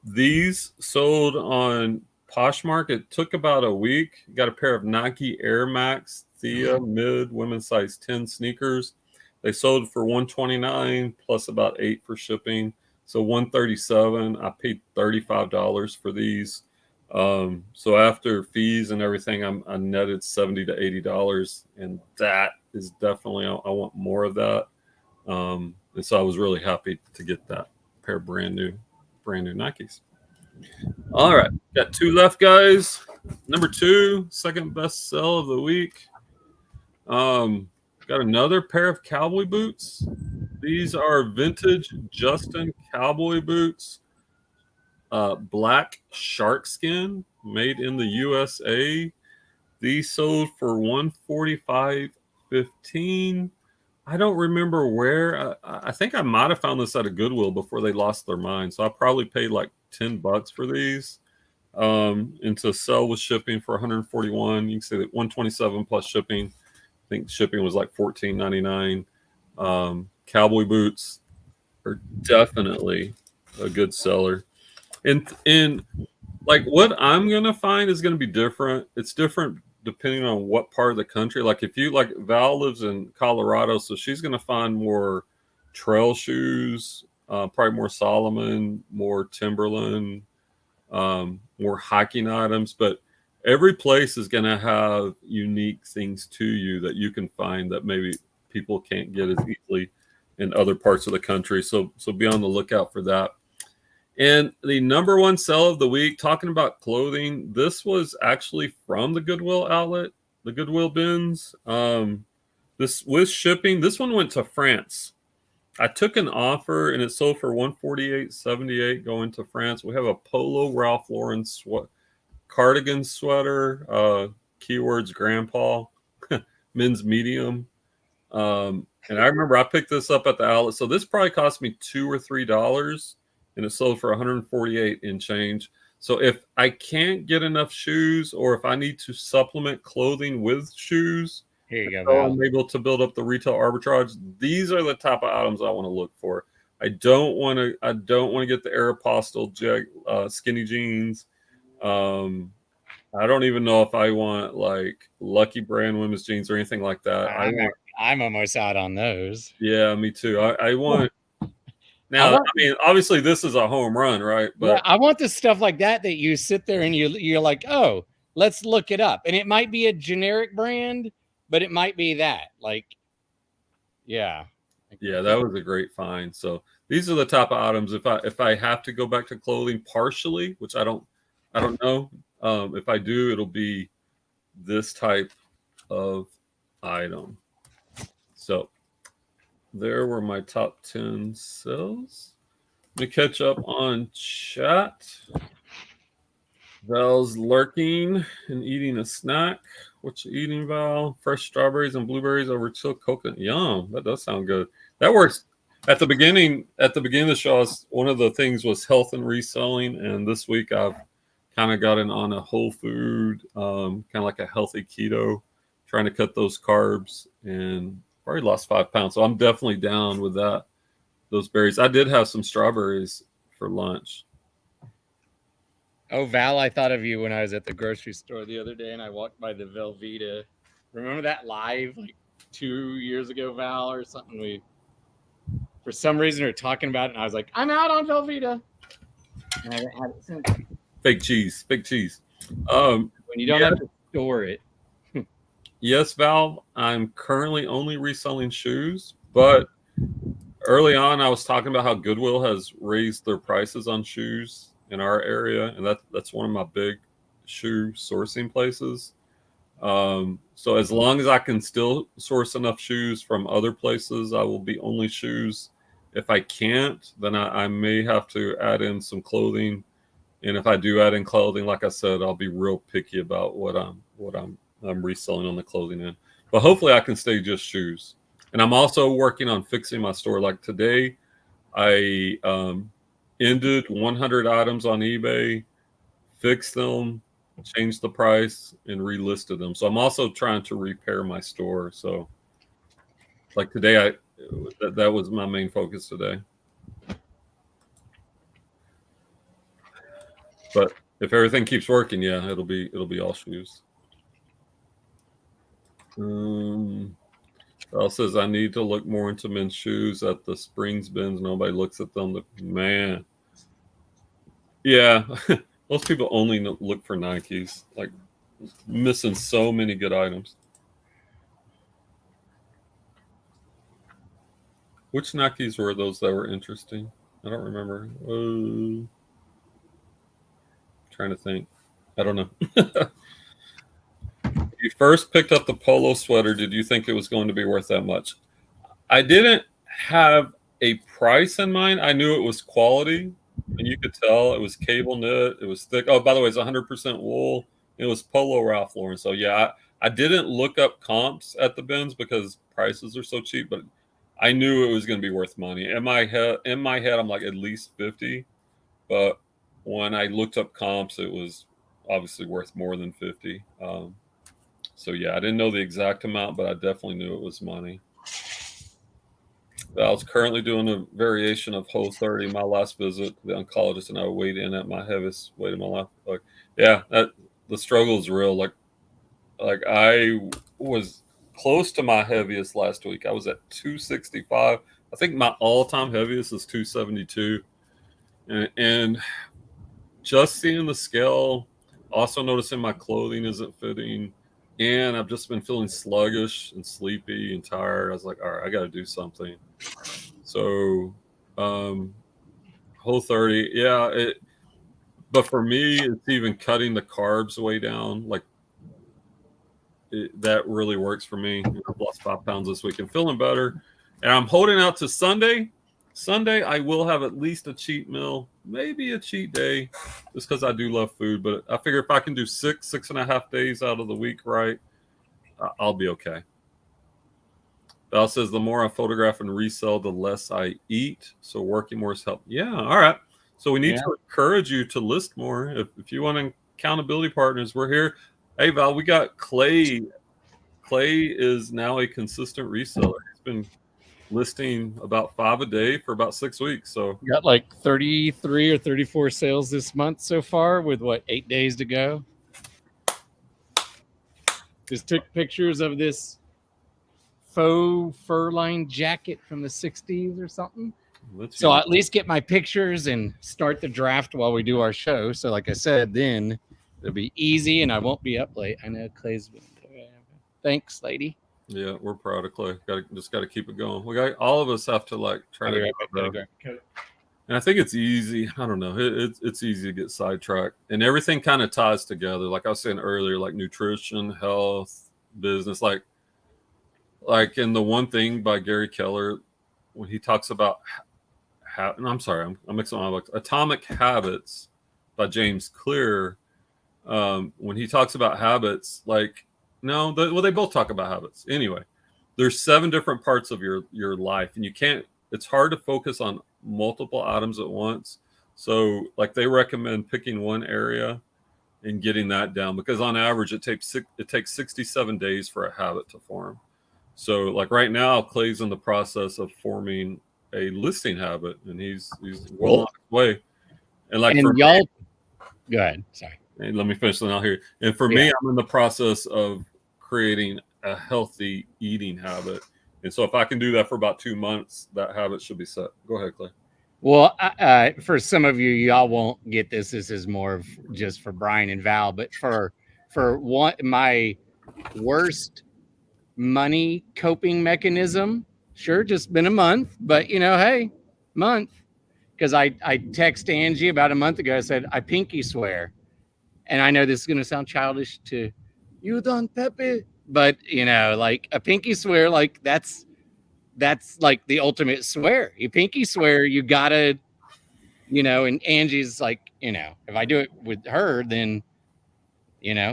these sold on Poshmark. It took about a week. Got a pair of Nike Air Max Thea mid women's size 10 sneakers. They sold for $129 plus about $8 for shipping, so $137. I paid $35 for these. So after fees and everything, I netted $70 to $80, and that is definitely, I want more of that. And so I was really happy to get that pair of brand new Nikes. All right, got 2 left, guys. Number 2, second best sell of the week. Got another pair of cowboy boots. These are vintage Justin cowboy boots, black shark skin, made in the USA. These sold for $145.15. I don't remember where. I think I might have found this at a Goodwill before they lost their mind. So I probably paid like $10 for these. And to sell with shipping for $141, you can say that $127 plus shipping. I think shipping was like $14.99. Cowboy boots are definitely a good seller. And like what I'm gonna find is gonna be different. It's different depending on what part of the country. Like if you like Val lives in Colorado, so she's gonna find more trail shoes, probably more Solomon, more Timberland, more hiking items. But every place is gonna have unique things to you that you can find that maybe people can't get as easily in other parts of the country. So be on the lookout for that. And the number 1 sell of the week, talking about clothing, this was actually from the Goodwill outlet, the Goodwill bins. This with shipping, this one went to France. I took an offer and it sold for $148.78 going to France. We have a polo Ralph Lauren cardigan sweater, keywords grandpa, men's medium. And I remember I picked this up at the outlet. So this probably cost me $2 or $3. And it sold for $148 and change. So if I can't get enough shoes, or if I need to supplement clothing with shoes, Here you go, so Val. I'm able to build up the retail arbitrage, these are the type of items I want to look for. I don't want to get the Aeropostale skinny jeans. I don't even know if I want like Lucky Brand women's jeans or anything like that. I'm almost out on those. Yeah, me too. I want. Now, I mean, obviously, this is a home run, right? But yeah, I want the stuff like that you sit there and you're like, oh, let's look it up. And it might be a generic brand, but it might be that. Like, yeah. Yeah, that was a great find. So these are the type of items. If I have to go back to clothing partially, which I don't know. If I do, it'll be this type of item. So there were my top 10 sales. Let me catch up on chat. Val's lurking and eating a snack. What you eating, Val? Fresh strawberries and blueberries over chilled coconut. Yum. That does sound good. That works. At the beginning of the show, one of the things was health and reselling, and this week I've kind of gotten on a whole food, kind of like a healthy keto, trying to cut those carbs, and already lost 5 pounds. So I'm definitely down with that. Those berries. I did have some strawberries for lunch. Oh, Val, I thought of you when I was at the grocery store the other day and I walked by the Velveeta. Remember that live like 2 years ago, Val, or something? We, for some reason, were talking about it and I was like, I'm out on Velveeta. And I haven't had it since. Fake cheese. When you don't have to store it. Yes, Val, I'm currently only reselling shoes, but early on I was talking about how Goodwill has raised their prices on shoes in our area, and that's one of my big shoe sourcing places. So as long as I can still source enough shoes from other places, I will be only shoes. If I can't, then I may have to add in some clothing. And if I do add in clothing, like I said, I'll be real picky about what I'm reselling on the clothing end. But hopefully I can stay just shoes. And I'm also working on fixing my store. Like today, I ended 100 items on eBay, fixed them, changed the price, and relisted them. So I'm also trying to repair my store. So like today, that was my main focus today. But if everything keeps working, yeah, it'll be all shoes. Al says I need to look more into men's shoes at the Springs bins. Nobody looks at them. Man, yeah, most people only look for Nikes. Like missing so many good items. Which Nikes were those that were interesting? I don't remember. Trying to think. I don't know. You first picked up the polo sweater, did you think it was going to be worth that much? I didn't have a price in mind. I knew it was quality, and you could tell it was cable knit. It was thick. Oh, by the way, it's 100% wool. It was Polo Ralph Lauren. So yeah, I didn't look up comps at the bins because prices are so cheap, but I knew it was going to be worth money. In my head, I'm like at least 50, but when I looked up comps, it was obviously worth more than 50. So yeah, I didn't know the exact amount, but I definitely knew it was money. I was currently doing a variation of Whole 30. My last visit to the oncologist, and I weighed in at my heaviest weight in my life. Like, yeah, the struggle is real. Like I was close to my heaviest last week. I was at 265. I think my all-time heaviest is 272, and just seeing the scale, also noticing my clothing isn't fitting. And I've just been feeling sluggish and sleepy and tired. I was like, all right, I got to do something. So, Whole 30, yeah. But for me, it's even cutting the carbs way down. Like that really works for me. I've lost 5 pounds this week and feeling better. And I'm holding out to Sunday. Sunday, I will have at least a cheat meal, maybe a cheat day, just because I do love food. But I figure if I can do 6.5 days out of the week right, I'll be okay. Val says the more I photograph and resell, the less I eat. So working more is help. Yeah, all right. So we need to encourage you to list more. If you want accountability partners, we're here. Hey, Val, we got Clay. Clay is now a consistent reseller. He's been listing about 5 a day for about 6 weeks. So you got like 33 or 34 sales this month so far with what, 8 days to go? Just took pictures of this faux fur-lined jacket from the 60s or something. So I'll at least get my pictures and start the draft while we do our show. So like I said, then it'll be easy and I won't be up late. I know Clay's been. Thanks, lady. Yeah, we're proud of Clay. Just got to keep it going. All of us have to like try to grow. And I think it's easy. I don't know. It's easy to get sidetracked, and everything kind of ties together. Like I was saying earlier, like nutrition, health, business. Like in the One Thing by Gary Keller, when he talks about, and I'm sorry, I'm mixing my books. Atomic Habits by James Clear. when he talks about habits, like, no, well, they both talk about habits. Anyway, there's 7 different parts of your life, and it's hard to focus on multiple items at once. So like they recommend picking one area and getting that down, because on average it takes 67 days for a habit to form. So like right now, Clay's in the process of forming a listing habit, and he's well on his way. And like And for y'all, me, go ahead. Sorry. let me finish then I'll hear. And for me, I'm in the process of creating a healthy eating habit. And so if I can do that for about 2 months, that habit should be set. Go ahead, Clay. Well, for some of you, y'all won't get this. This is more of just for Brian and Val, but for my worst money coping mechanism, sure, just been a month, but hey, month. Because I text Angie about a month ago. I said, I pinky swear. And I know this is going to sound childish to you, Don Pepe, but like a pinky swear, like that's like the ultimate swear. You pinky swear, you gotta, and Angie's like, if I do it with her, then,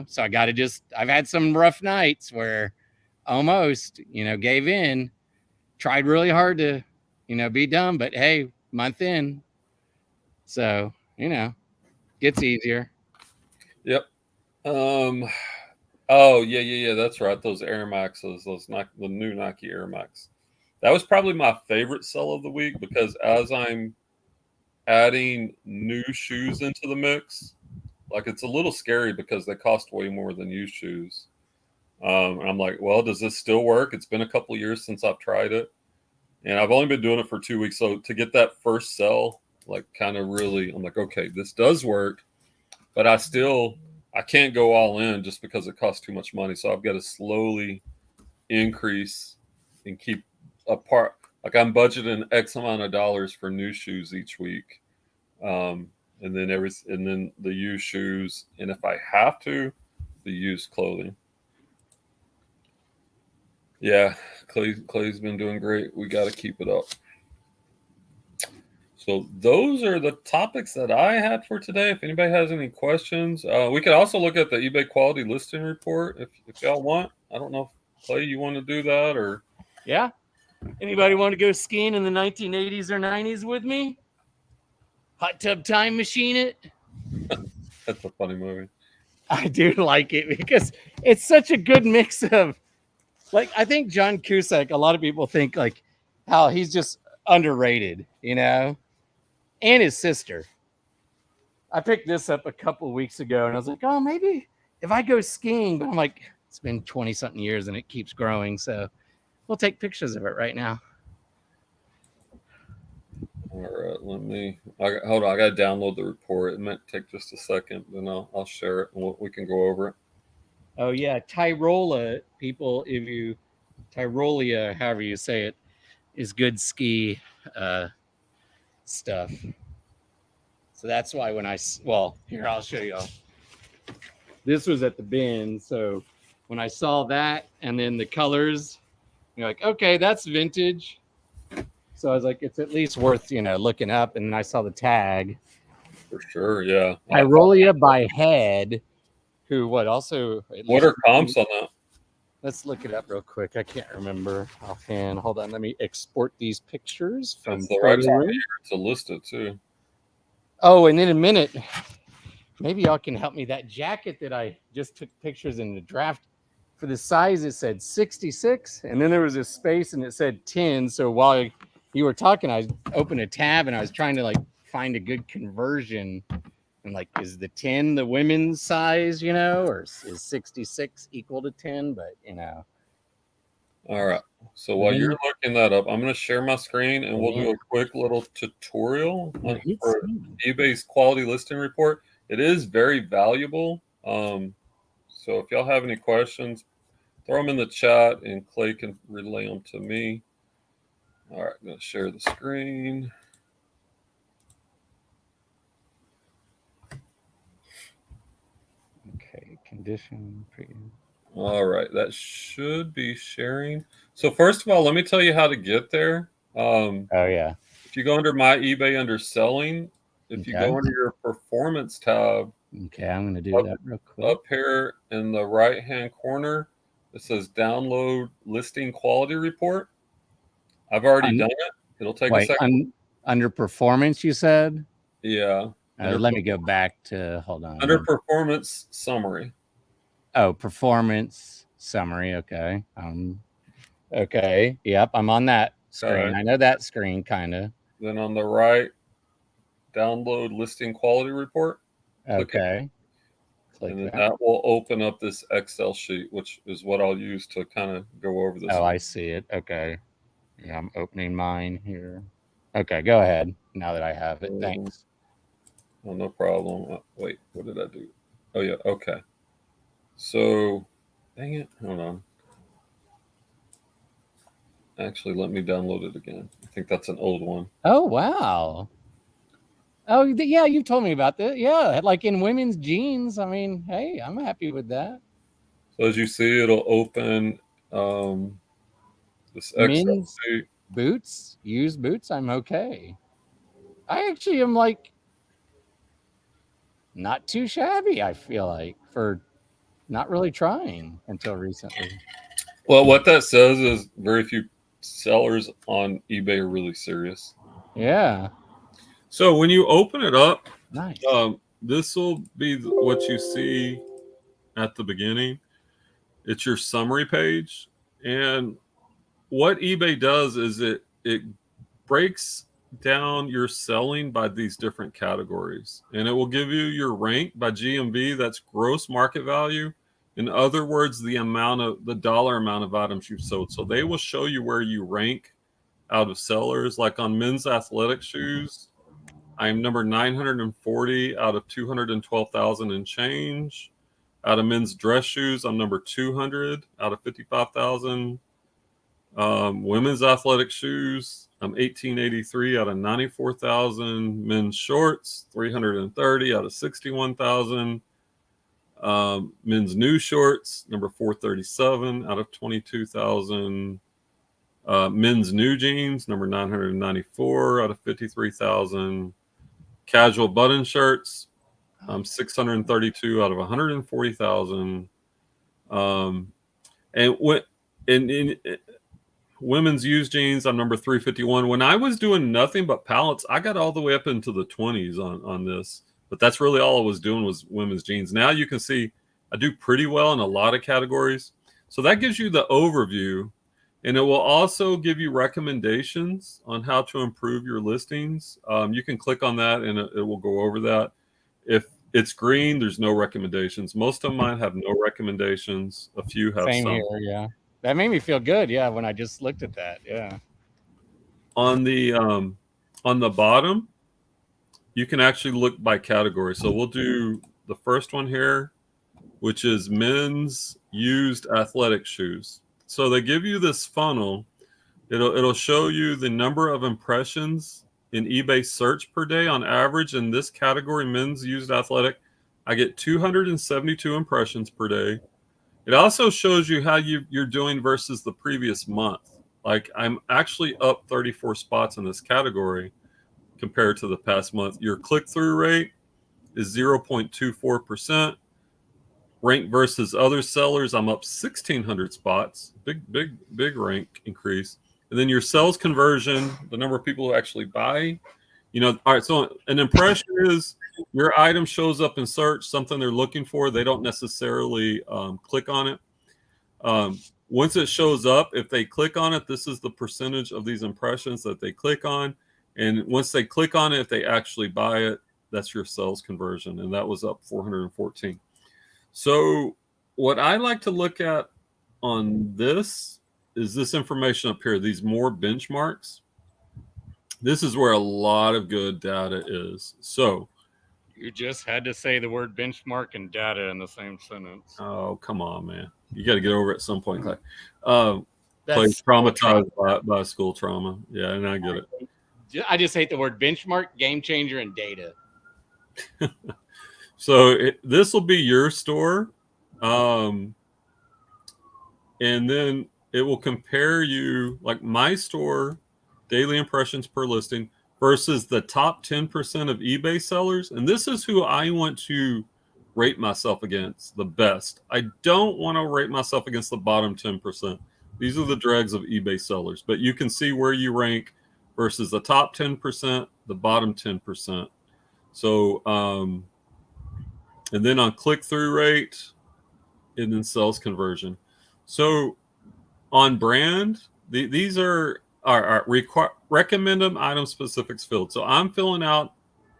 so I gotta I've had some rough nights where almost, gave in, tried really hard to, be done, but hey, month in. So, gets easier. Yep. Oh yeah. That's right. Those Air Maxes, the new Nike Air Max. That was probably my favorite sell of the week, because as I'm adding new shoes into the mix, like it's a little scary because they cost way more than used shoes. And I'm like, well, does this still work? It's been a couple of years since I've tried it, and I've only been doing it for 2 weeks. So to get that first sell, like kind of really, I'm like, okay, this does work, but I can't go all in just because it costs too much money. So I've got to slowly increase and keep apart. Like I'm budgeting X amount of dollars for new shoes each week. And then the used shoes. And if I have to, the used clothing. Yeah. Clay's been doing great. We got to keep it up. So those are the topics that I had for today. If anybody has any questions, we could also look at the eBay quality listing report if y'all want. I don't know if Clay, you want to do that or? Yeah. Anybody want to go skiing in the 1980s or 90s with me? Hot tub time machine it. That's a funny movie. I do like it because it's such a good mix of, like, I think John Cusack, a lot of people think like how he's just underrated, and his sister. I picked this up a couple weeks ago and I was like, oh, maybe if I go skiing, but I'm like, it's been 20 something years and it keeps growing. So we'll take pictures of it right now. All right, hold on. I got to download the report. It might take just a second, then I'll share it and we can go over it. Oh yeah. Tyrola, people, Tyrolia, however you say it, is good ski stuff. So that's why here, I'll show y'all. This was at the bin. So when I saw that and then the colors, you're like, okay, that's vintage. So I was like, it's at least worth, looking up. And then I saw the tag. For sure, yeah. Tyrolia by Head, what are comps on that? Let's look it up real quick. I can't remember offhand. Hold on. Let me export these pictures from the right time of year to list it too. Oh, and in a minute, maybe y'all can help me. That jacket that I just took pictures in the draft, for the size, it said 66. And then there was a space and it said 10. So while you were talking, I opened a tab and I was trying to like find a good conversion. And like, is the 10 the women's size, or is 66 equal to 10? But, All right. So while you're looking that up, I'm going to share my screen and we'll do a quick little tutorial for eBay's quality listing report. It is very valuable. So if y'all have any questions, throw them in the chat and Clay can relay them to me. All right, I'm going to share the screen. Okay, condition. All right, that should be sharing. So first of all, let me tell you how to get there. Oh yeah. If you go under my eBay under selling, if you go under your performance tab, Okay, I'm going to do that real quick. Up here in the right-hand corner, it says download listing quality report. I've already done it. It'll take a second. Under performance, you said? Yeah. Let me go back to, hold on. Under performance summary. Oh, performance summary. Okay. Okay. Yep. I'm on that screen. I know that screen kind of. Then on the right, download listing quality report. Okay. And then that will open up this Excel sheet, which is what I'll use to kind of go over this. Oh, I see it. Okay. Yeah, I'm opening mine here. Okay, go ahead. Now that I have it. Thanks. Oh, no problem. Wait, what did I do? Oh, yeah. Okay. So, dang it. Hold on. Actually, let me download it again. I think that's an old one. Oh, wow. Oh, yeah, you told me about that. Yeah, like in women's jeans. I mean, hey, I'm happy with that. So as you see, it'll open this Excel men's sheet. Boots, used boots, I'm okay. I actually am like not too shabby, I feel like, for not really trying until recently. Well, what that says is very few sellers on eBay are really serious. Yeah. So when you open it up, nice. This will be what you see at the beginning. It's your summary page. And what eBay does is it breaks down your selling by these different categories. And it will give you your rank by GMV, that's gross market value. In other words, the dollar amount of items you've sold. So they will show you where you rank out of sellers. Like on men's athletic shoes, I'm number 940 out of 212,000 and change. Out of men's dress shoes, I'm number 200 out of 55,000. Women's athletic shoes, I'm 1883 out of 94,000. Men's shorts, 330 out of 61,000. Men's new shorts, number 437 out of 22,000. Men's new jeans, number 994 out of 53,000. Casual button shirts, 632 out of 140,000. In women's used jeans, I'm number 351. When I was doing nothing but pallets, I got all the way up into the 20s on this. But that's really all I was doing was women's jeans. Now you can see I do pretty well in a lot of categories. So that gives you the overview. And it will also give you recommendations on how to improve your listings. You can click on that and it will go over that. If it's green, there's no recommendations. Most of mine have no recommendations. A few have Same some. Here, yeah. That made me feel good, yeah, when I just looked at that, yeah. On the bottom, you can actually look by category. So we'll do the first one here, which is men's used athletic shoes. So they give you this funnel. It'll show you the number of impressions in eBay search per day on average. In this category, men's used athletic, I get 272 impressions per day. It also shows you how you're doing versus the previous month. Like I'm actually up 34 spots in this category compared to the past month. Your click-through rate is 0.24%. Rank versus other sellers, I'm up 1,600 spots. Big rank increase. And then your sales conversion, the number of people who actually buy, all right, so an impression is your item shows up in search, something they're looking for. They don't necessarily click on it. Once it shows up, if they click on it, this is the percentage of these impressions that they click on. And once they click on it, if they actually buy it, that's your sales conversion. And that was up 414. So what I like to look at on this is this information up here, these more benchmarks. This is where a lot of good data is. So you just had to say the word benchmark and data in the same sentence. Oh, come on, man. You got to get over it at some point, Clay. That's traumatized by school trauma. Yeah, and I get it. I just hate the word benchmark, game changer, and data. So this will be your store. And then it will compare you, like my store, daily impressions per listing versus the top 10% of eBay sellers. And this is who I want to rate myself against the best. I don't want to rate myself against the bottom 10%. These are the dregs of eBay sellers, but you can see where you rank versus the top 10%, the bottom 10%. So, and then on click-through rate, and then sales conversion. So on brand, these are our recommended item specifics field. So I'm filling out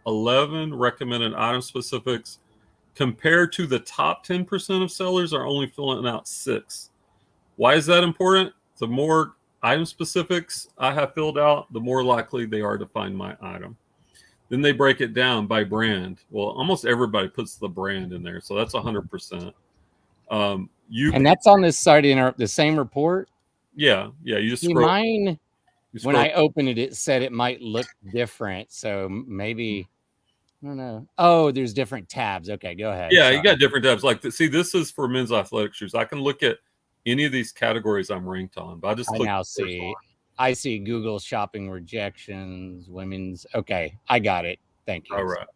11 recommended item specifics compared to the top 10% of sellers are only filling out 6. Why is that important? The more item specifics I have filled out, the more likely they are to find my item. Then they break it down by brand. Well, almost everybody puts the brand in there, so that's 100%. And that's on this site in the same report. Yeah. You just See, scroll. mine, when I opened it, it said it might look different. So maybe, I don't know. Oh, there's different tabs. Okay, go ahead. Yeah, Sorry. you got different tabs. Like, see, this is for men's athletic shoes. I can look at any of these categories I'm ranked on, but I just click. I now see. I see Google shopping rejections, women's. Okay, I got it. Thank you. All right.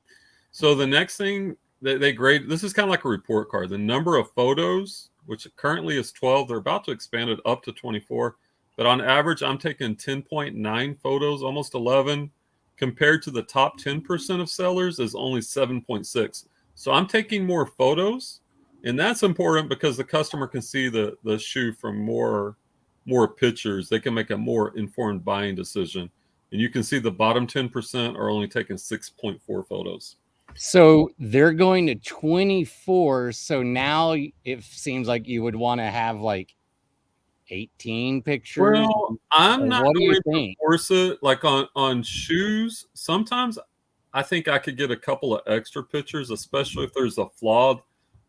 So the next thing they grade, this is kind of like a report card. The number of photos, which currently is 12, they're about to expand it up to 24. But on average, I'm taking 10.9 photos, almost 11, compared to the top 10% of sellers is only 7.6. So I'm taking more photos, and that's important because the customer can see the shoe from more pictures. They can make a more informed buying decision. And you can see the bottom 10% are only taking 6.4 photos. So they're going to 24. So now it seems like you would want to have like 18 pictures. Well, I'm not what do you going think? to force it. Like on shoes, sometimes I think I could get a couple of extra pictures, especially if there's a flaw.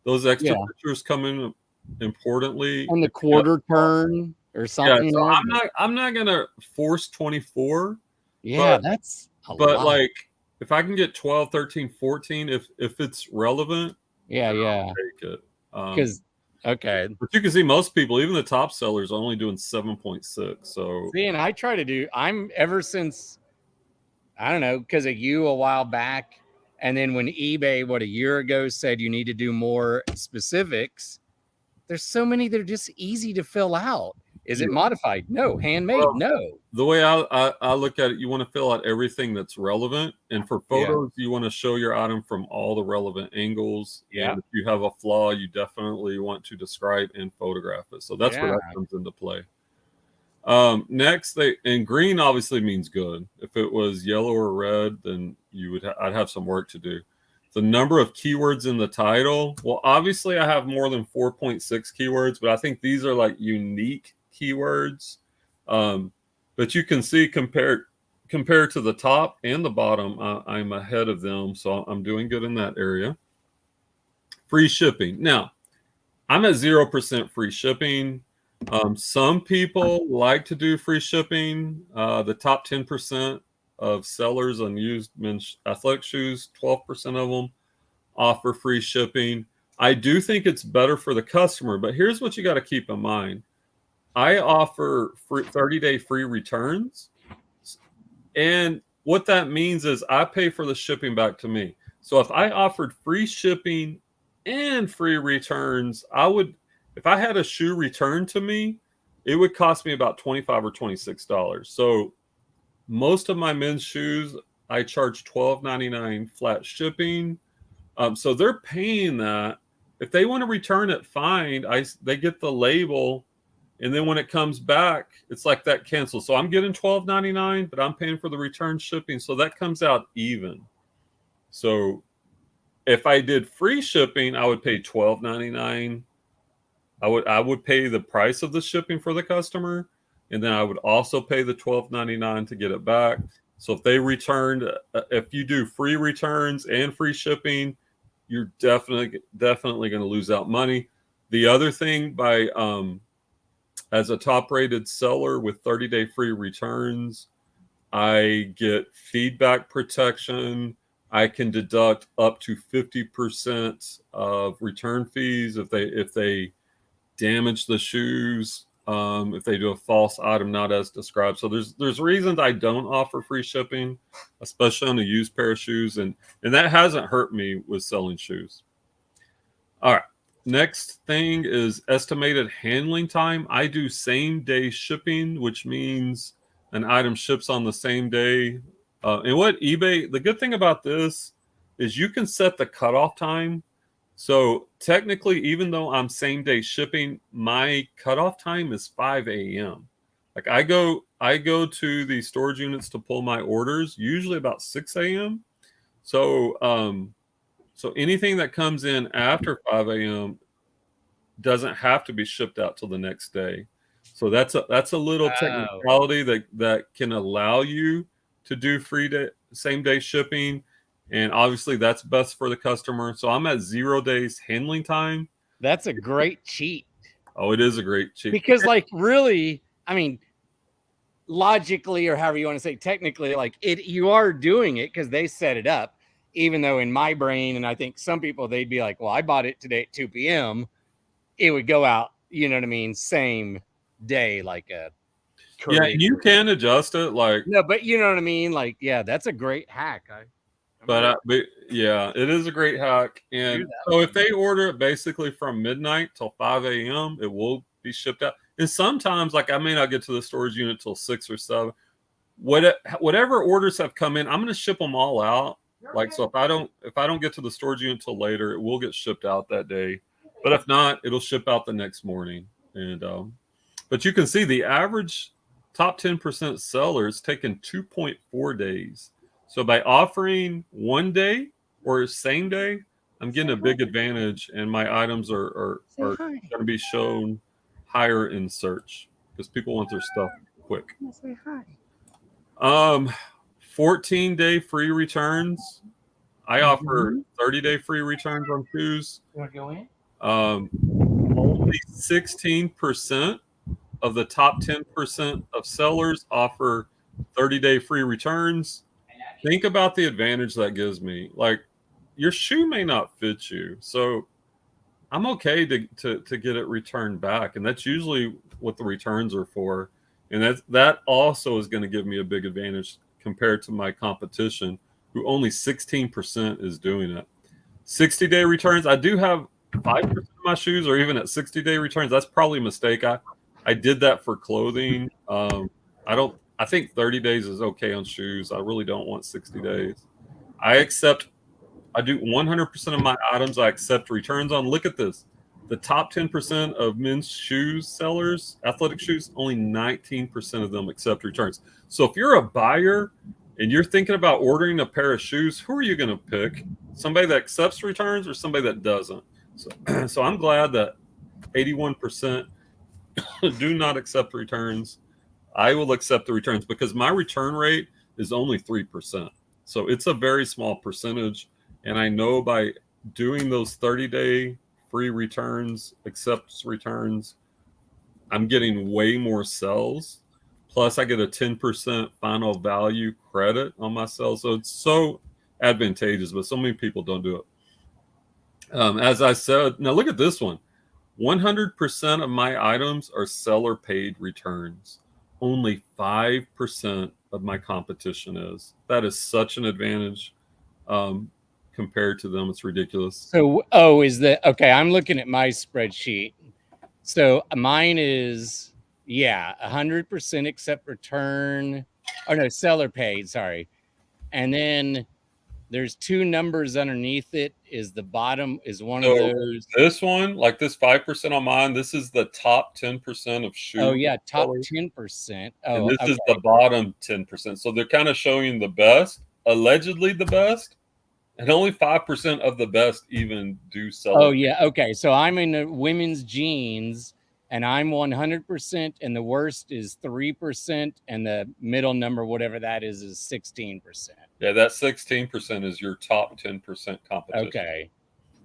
Those extra pictures come in importantly. On the quarter turn or something. Yeah, so I'm not gonna force 24. Yeah, that's a but lot. Like if I can get 12, 13, 14, if it's relevant, yeah, I'll take it. Because okay. But you can see most people, even the top sellers, are only doing 7.6. So see, and I try to do, I'm ever since, I don't know, because of you a while back, and then when eBay, a year ago, said you need to do more specifics, there's so many that are just easy to fill out. Is it modified? No. Handmade? Well, no. The way I look at it, you want to fill out everything that's relevant. And for photos, you want to show your item from all the relevant angles. Yeah. And if you have a flaw, you definitely want to describe and photograph it. So that's where that comes into play. Next, and green obviously means good. If it was yellow or red, then I'd have some work to do. The number of keywords in the title. Well, obviously I have more than 4.6 keywords, but I think these are like unique keywords. But you can see compared to the top and the bottom, I'm ahead of them. So I'm doing good in that area. Free shipping. Now, I'm at 0% free shipping. Some people like to do free shipping. The top 10% of sellers on used men's athletic shoes, 12% of them offer free shipping. I do think it's better for the customer, but here's what you got to keep in mind. I offer 30-day free returns. And what that means is I pay for the shipping back to me. So if I offered free shipping and free returns, if I had a shoe returned to me, it would cost me about $25 or $26. So most of my men's shoes, I charge $12.99 flat shipping. So they're paying that. If they want to return it, fine. They get the label. And then when it comes back, it's like that cancel. So I'm getting $12.99, but I'm paying for the return shipping. So that comes out even. So if I did free shipping, I would pay $12.99. I would pay the price of the shipping for the customer. And then I would also pay the $12.99 to get it back. So if they returned, if you do free returns and free shipping, you're definitely going to lose out money. The other thing as a top-rated seller with 30-day free returns, I get feedback protection. I can deduct up to 50% of return fees if they damage the shoes, if they do a false item not as described. So there's reasons I don't offer free shipping, especially on a used pair of shoes, and that hasn't hurt me with selling shoes. All right. Next thing is estimated handling time. I do same day shipping, which means an item ships on the same day. And what eBay, the good thing about this is you can set the cutoff time. So technically, even though I'm same day shipping, my cutoff time is 5 a.m. Like I go to the storage units to pull my orders, usually about 6 a.m. So so anything that comes in after 5 a.m. doesn't have to be shipped out till the next day. So that's a little Oh, technicality that can allow you to do same day shipping, and obviously that's best for the customer. So I'm at 0 days handling time. that's a great cheat. Oh, it is a great cheat. Because, like, really, I mean, logically, or however you want to say, technically, like, you are doing it because they set it up. Even though in my brain, and I think some people, they'd be like, well, I bought it today at 2 p.m. It would go out, you know what I mean, same day, like a Yeah, and you can adjust it, like, no, but you know what I mean. Like, yeah, that's a great hack. but yeah, it is a great hack. And so if they order it basically from midnight till 5 a.m., it will be shipped out. And sometimes, like, I may not get to the storage unit till 6 or 7. Whatever orders have come in, I'm going to ship them all out. Like, so if I don't get to the storage unit till later, it will get shipped out that day. But if not, it'll ship out the next morning. And but you can see the average top 10% sellers taking 2.4 days. So by offering 1 day or same day, I'm getting a big advantage, and my items are going to be shown higher in search because people want their stuff quick. 14-day free returns. I offer 30-day free returns on shoes. You want to go in? Only 16% of the top 10% of sellers offer 30-day free returns. Think about the advantage that gives me. Like, your shoe may not fit you, so I'm okay to get it returned back, and that's usually what the returns are for. And that also is going to give me a big advantage compared to my competition, who only 16% is doing it. 60-day returns. I do have 5% of my shoes are even at 60-day returns. That's probably a mistake. I did that for clothing. I think 30 days is okay on shoes. I really don't want 60 days. I do 100% of my items I accept returns on. Look at this. The top 10% of men's shoes sellers, athletic shoes, only 19% of them accept returns. So if you're a buyer and you're thinking about ordering a pair of shoes, who are you going to pick? Somebody that accepts returns or somebody that doesn't? So I'm glad that 81% do not accept returns. I will accept the returns because my return rate is only 3%. So it's a very small percentage. And I know by doing those 30-day free returns, accepts returns, I'm getting way more sales. Plus, I get a 10% final value credit on my sales. So it's so advantageous, but so many people don't do it. As I said, now look at this one. 100% of my items are seller paid returns. Only 5% of my competition is. That is such an advantage compared to them. It's ridiculous. So, is that okay? I'm looking at my spreadsheet. So mine is 100% accept return. Oh no, seller paid. Sorry, and then there's two numbers underneath it. Is the bottom is one of those. This one, like this 5% on mine, this is the top 10% of shoes. Oh yeah, top 10%. Oh, and this is the bottom 10%. So they're kind of showing the best, allegedly the best, and only 5% of the best even do sell. Oh yeah, okay. So I'm in the women's jeans, and I'm 100%, and the worst is 3%, and the middle number, whatever that is 16%. Yeah, that 16% is your top 10% competition. Okay,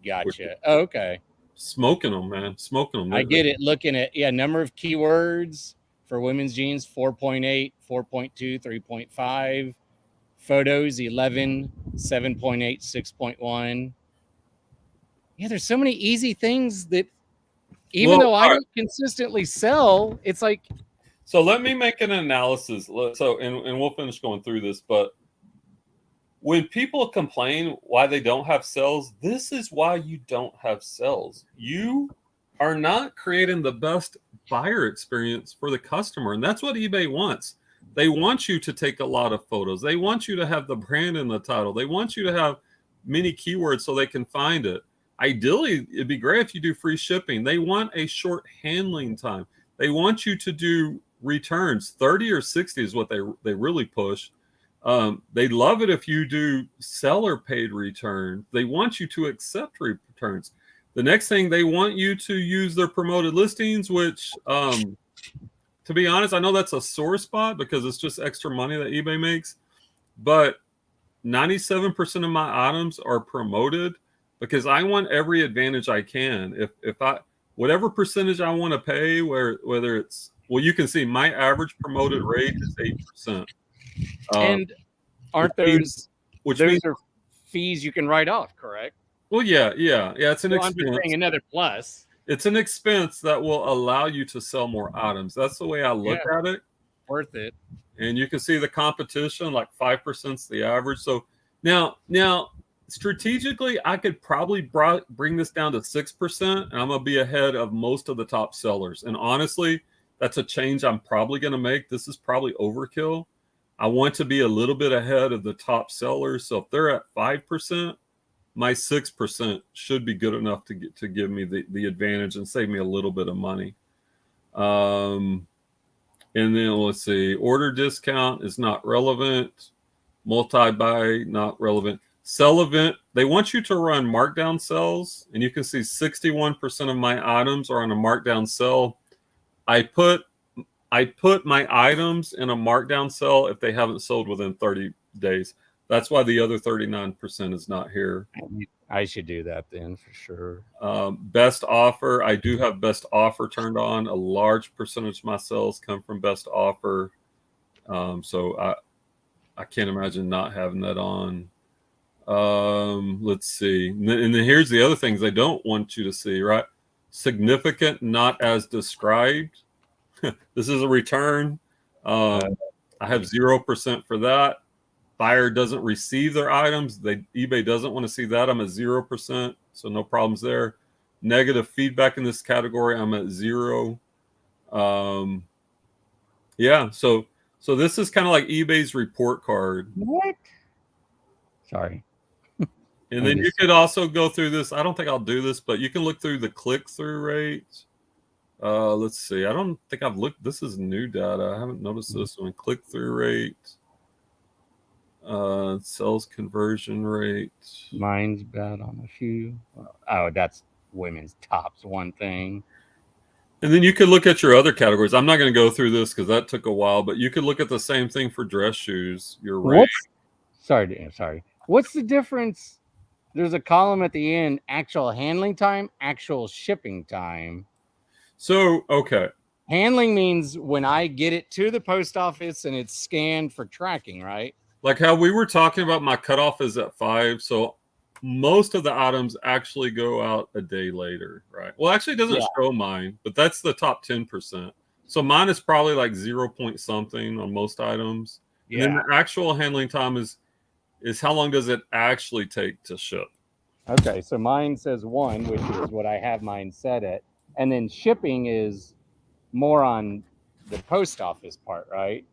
gotcha. Okay, smoking them, man, smoking them. I get it. Looking at number of keywords for women's jeans: 4.8, 4.2, 3.5. Photos 11, 7.8, 6.1. Yeah, there's so many easy things that even though I don't consistently sell, it's like. So let me make an analysis. So, and we'll finish going through this, but when people complain why they don't have sales, this is why you don't have sales. You are not creating the best buyer experience for the customer. And that's what eBay wants. They want you to take a lot of photos. They want you to have the brand in the title. They want you to have many keywords so they can find it. Ideally, it'd be great if you do free shipping. They want a short handling time. They want you to do returns. 30 or 60 is what they really push. They love it if you do seller paid return. They want you to accept returns. The next thing, they want you to use their promoted listings, which, to be honest, I know that's a sore spot because it's just extra money that eBay makes. But 97% of my items are promoted because I want every advantage I can. If I, whatever percentage I want to pay, whether it's, well, you can see my average promoted rate is 8%. And aren't those are fees you can write off, correct? Well, yeah. It's an expense. I'm just saying another plus. It's an expense that will allow you to sell more items. That's the way I look at it. Worth it. And you can see the competition, like 5% is the average. So now, strategically, I could probably bring this down to 6%, and I'm going to be ahead of most of the top sellers. And honestly, that's a change I'm probably going to make. This is probably overkill. I want to be a little bit ahead of the top sellers. So if they're at 5%, my 6% should be good enough to give me the advantage and save me a little bit of money. And then let's see, order discount is not relevant. Multi-buy, not relevant. Sell event, they want you to run markdown sales, and you can see 61% of my items are on a markdown sell. I put my items in a markdown sell if they haven't sold within 30 days. That's why the other 39% is not here. I should do that then for sure. Best offer. I do have best offer turned on. A large percentage of my sales come from best offer. So I can't imagine not having that on. Let's see. And then here's the other things they don't want you to see, right? Significant, not as described. This is a return. I have 0% for that. Buyer doesn't receive their items. eBay doesn't want to see that. I'm at 0%, so no problems there. Negative feedback in this category, I'm at 0. Yeah, so this is kind of like eBay's report card. What? Sorry. And then you could also go through this. I don't think I'll do this, but you can look through the click-through rate. Let's see. I don't think I've looked. This is new data. I haven't noticed this one. Click-through rate. Sales conversion rate. Mine's bad on a few. Oh, that's women's tops, one thing. And then you could look at your other categories. I'm not going to go through this because that took a while, but you could look at the same thing for dress shoes. Your rate. Sorry. What's the difference? There's a column at the end, actual handling time, actual shipping time. So, okay. Handling means when I get it to the post office and it's scanned for tracking, right? Like how we were talking about, my cutoff is at 5. So most of the items actually go out a day later, right? Well, actually it doesn't show mine, but that's the top 10%. So mine is probably like 0 point something on most items. Yeah. And then the actual handling time is how long does it actually take to ship? Okay, so mine says 1, which is what I have mine set at. And then shipping is more on the post office part, right?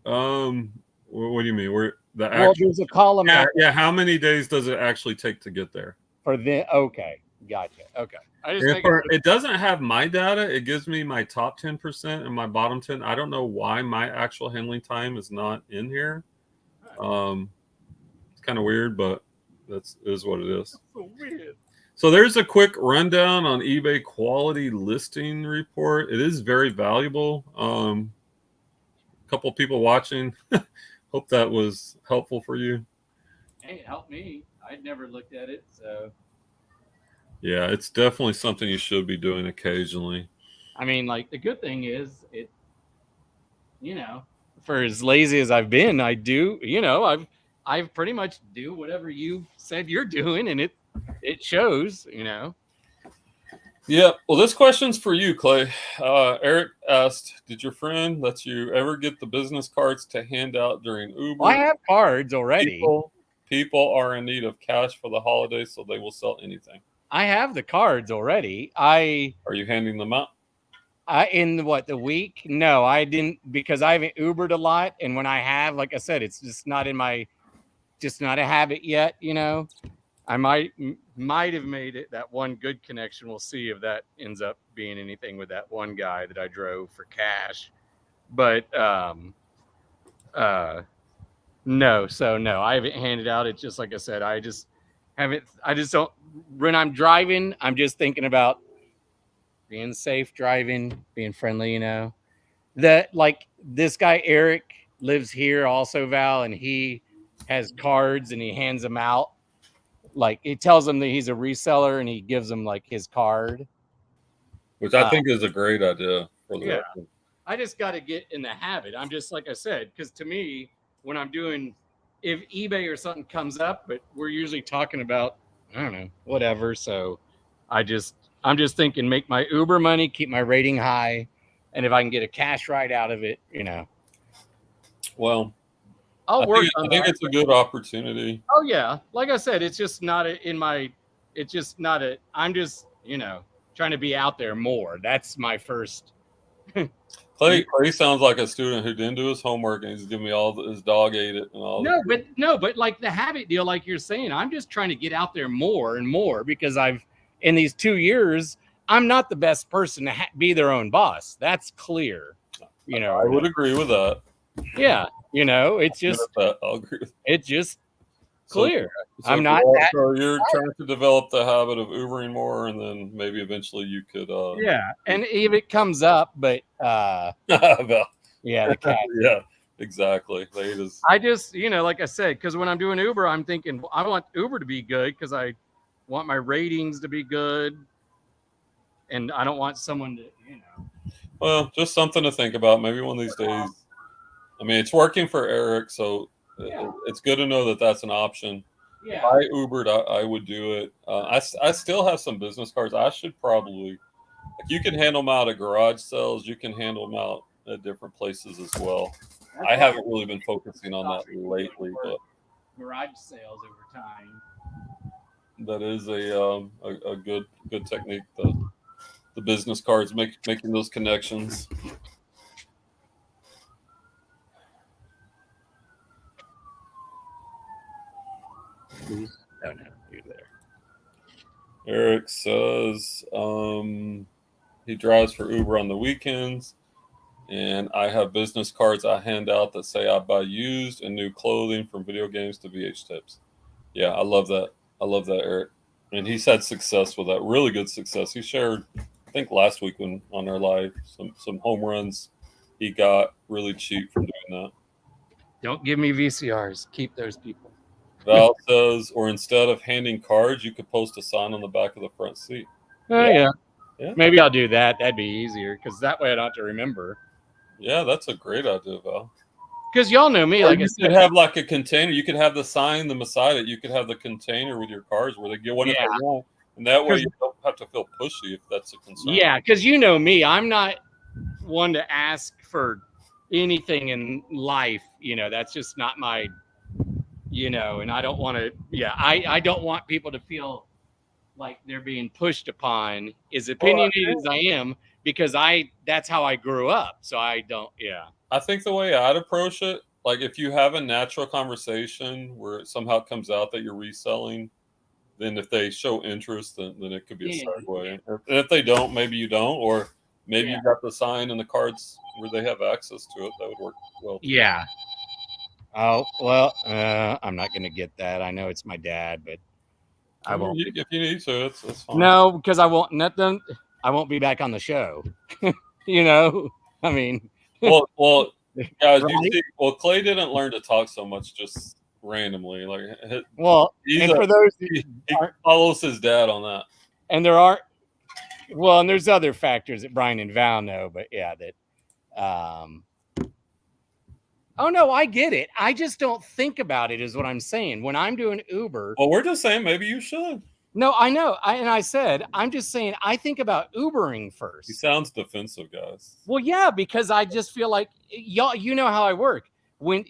What do you mean? There's a column. Yeah. How many days does it actually take to get there? Okay, gotcha. Okay. It doesn't have my data. It gives me my top 10% and my bottom 10. I don't know why my actual handling time is not in here. It's kind of weird, but that is what it is. That's so weird. So there's a quick rundown on eBay quality listing report. It is very valuable. A couple of people watching. Hope that was helpful for you. Hey, it helped me. I'd never looked at it, so. Yeah, it's definitely something you should be doing occasionally. I mean, like, the good thing is it, for as lazy as I've been, I do, I've pretty much do whatever you said you're doing, and it shows, Yeah. Well, this question's for you, Clay. Eric asked, "Did your friend let you ever get the business cards to hand out during Uber? I have cards already. People are in need of cash for the holidays, so they will sell anything. I have the cards already. Are you handing them out? In the week? No, I didn't, because I haven't Ubered a lot, and when I have, like I said, it's just not a habit yet. I might have made it that one good connection. We'll see if that ends up being anything with that one guy that I drove for cash. But no, I haven't handed out. It's just like I said, I just don't. When I'm driving, I'm just thinking about being safe driving, being friendly. That, like, this guy Eric lives here also, Val, and he has cards and he hands them out. Like, he tells them that he's a reseller and he gives them like his card, which I think is a great idea for the record. I just got to get in the habit. I'm just, like I said, because to me, when I'm doing, if eBay or something comes up, but we're usually talking about, I don't know, whatever. So I'm just thinking, make my Uber money, keep my rating high, and if I can get a cash ride out of it, Well, I'll work on I think it's a good opportunity. Oh yeah, like I said, it's just not I'm just trying to be out there more. That's my first. Clay sounds like a student who didn't do his homework and he's giving me his dog ate it and all. But like the habit deal, like you're saying, I'm just trying to get out there more and more, because in these 2 years, I'm not the best person to be their own boss. That's clear. I would agree with that. Yeah, it's just I'll agree with that. It's just clear. So I'm not. So you're trying to develop the habit of Ubering more, and then maybe eventually you could. Yeah, and if it comes up, but yeah, the cat. Yeah, exactly. I just, like I said, because when I'm doing Uber, I'm thinking, well, I want Uber to be good because I want my ratings to be good, and I don't want someone to, Well, just something to think about. Maybe one of these days. I mean, it's working for Eric, so it's good to know that that's an option. Yeah. If I Ubered, I would do it. I still have some business cards. I should probably, you can handle them out at garage sales. You can handle them out at different places as well. I haven't really been focusing on that lately, but garage sales over time. That is a good technique. The business cards, making those connections. Oh no, you're there. Eric says he drives for Uber on the weekends, and I have business cards I hand out that say I buy used and new clothing, from video games to VH tips. Yeah, I love that. Eric. And he's had success with that, really good success. He shared, I think last week on our live, some home runs he got really cheap from doing that. Don't give me VCRs. Keep those people. Val says, or instead of handing cards, you could post a sign on the back of the front seat. Oh, yeah. Maybe I'll do that. That'd be easier, because that way I don't have to remember. Yeah, that's a great idea, Val. Because y'all know me. Like, you could have like a container. You could have the sign beside it. You could have the container with your cards where they get one if they want. And that way you don't have to feel pushy if that's a concern. Yeah, because you know me. I'm not one to ask for anything in life. That's just not my, and I don't want to, I don't want people to feel like they're being pushed upon, as opinionated as I am, because that's how I grew up. So I don't, I think the way I'd approach it, like if you have a natural conversation where it somehow comes out that you're reselling, then if they show interest, then it could be a segue. And if they don't, maybe you don't, or maybe you got the sign and the cards where they have access to it. That would work well too. Yeah. Oh, well, I'm not going to get that. I know it's my dad, but I won't. If you need to, it's fine. No, because I won't be back on the show. I mean. Well, guys, you see, Clay didn't learn to talk so much just randomly. Like, for those he follows his dad on that. And there's other factors that Brian and Val know, but oh no, I get it. I just don't think about it, is what I'm saying. When I'm doing Uber. Well, we're just saying maybe you should. No, I know. I said, I'm just saying, I think about Ubering first. He sounds defensive, guys. Well, yeah, because I just feel like y'all, you know how I work. When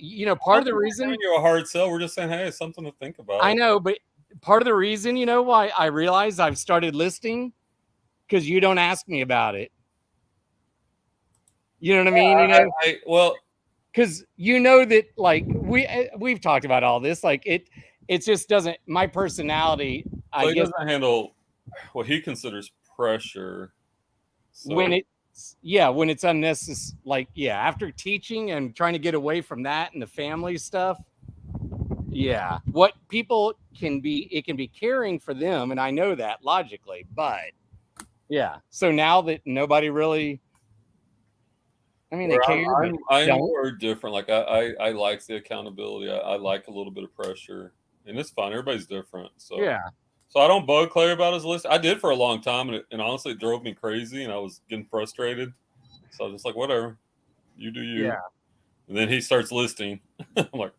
part of the reason giving you a hard sell, we're just saying, hey, it's something to think about. I know, but part of the reason, why I realized I've started listing, because you don't ask me about it. You know what I mean? Well, because that like we've talked about all this, like it just doesn't, my personality, I guess, doesn't handle what he considers pressure. So. when it's unnecessary, like after teaching and trying to get away from that and the family stuff, what people can be, it can be caring for them, and I know that logically, but so now that nobody really, I mean, they care. I'm more different. Like I like the accountability. I like a little bit of pressure, and it's fine. Everybody's different. So So I don't bug Clay about his list. I did for a long time, and honestly, it drove me crazy, and I was getting frustrated. So I was just like, whatever, you do you. Yeah. And then he starts listing. I'm like,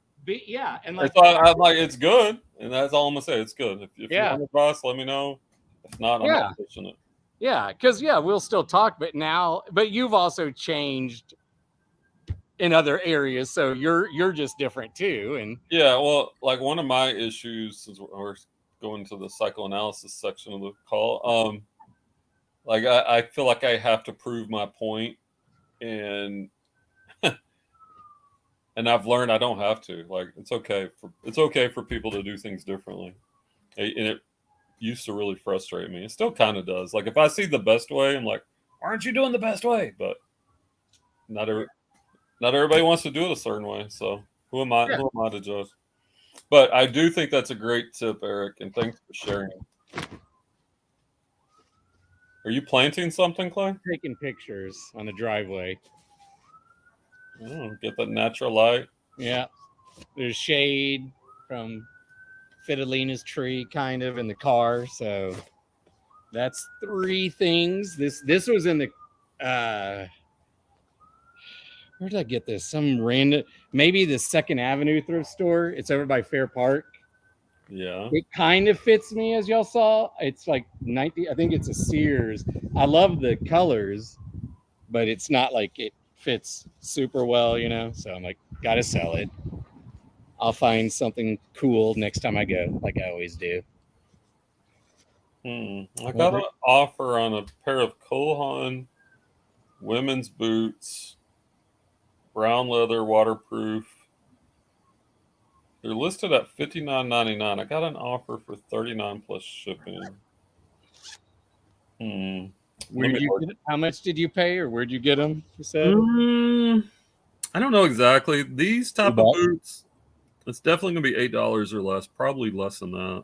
and like, so I'm like, it's good, and that's all I'm gonna say. It's good. If you want advice, let me know. If not, I'm not pushing it. Yeah, because we'll still talk, but you've also changed in other areas, so you're just different too. And well, like one of my issues, since we're going to the psychoanalysis section of the call, like I feel like I have to prove my point, and and I've learned I don't have to. Like it's okay for people to do things differently, and it used to really frustrate me. It still kind of does. Like if I see the best way, I'm like, aren't you doing the best way? But not everybody wants to do it a certain way. So who am I to judge? But I do think that's a great tip, Eric, and thanks for sharing. Are you planting something, Clay? Taking pictures on the driveway. Get that natural light. Yeah. There's shade from Fidelina's tree kind of in the car. So that's 3 things. This was in the where did I get this? Some random, maybe the 2nd Avenue thrift store. It's over by Fair Park. Yeah. It kind of fits me, as y'all saw. It's like 90, I think it's a Sears. I love the colors, but it's not like it fits super well, So I'm like, gotta sell it. I'll find something cool next time I go, like I always do. I got an offer on a pair of Cole Haan women's boots, brown leather, waterproof. They're listed at $59.99. I got an offer for $39 plus shipping. How much did you pay, or where'd you get them? You said. I don't know exactly. These type of boots, it's definitely gonna be $8 or less. Probably less than that.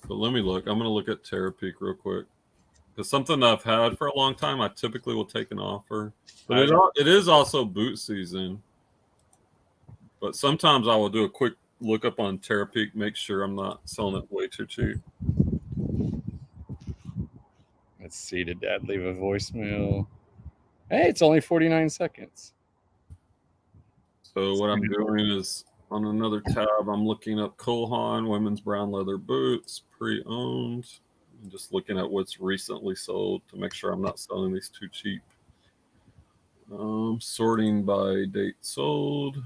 But let me look. I'm gonna look at Terapeak real quick. Because something I've had for a long time, I typically will take an offer. But it is also boot season. But sometimes I will do a quick look up on Terapeak, make sure I'm not selling it way too cheap. Let's see. Did Dad leave a voicemail? Hey, it's only 49 seconds. So what I'm doing is on another tab, I'm looking up Cole Haan women's brown leather boots, pre-owned. I'm just looking at what's recently sold to make sure I'm not selling these too cheap. Sorting by date sold.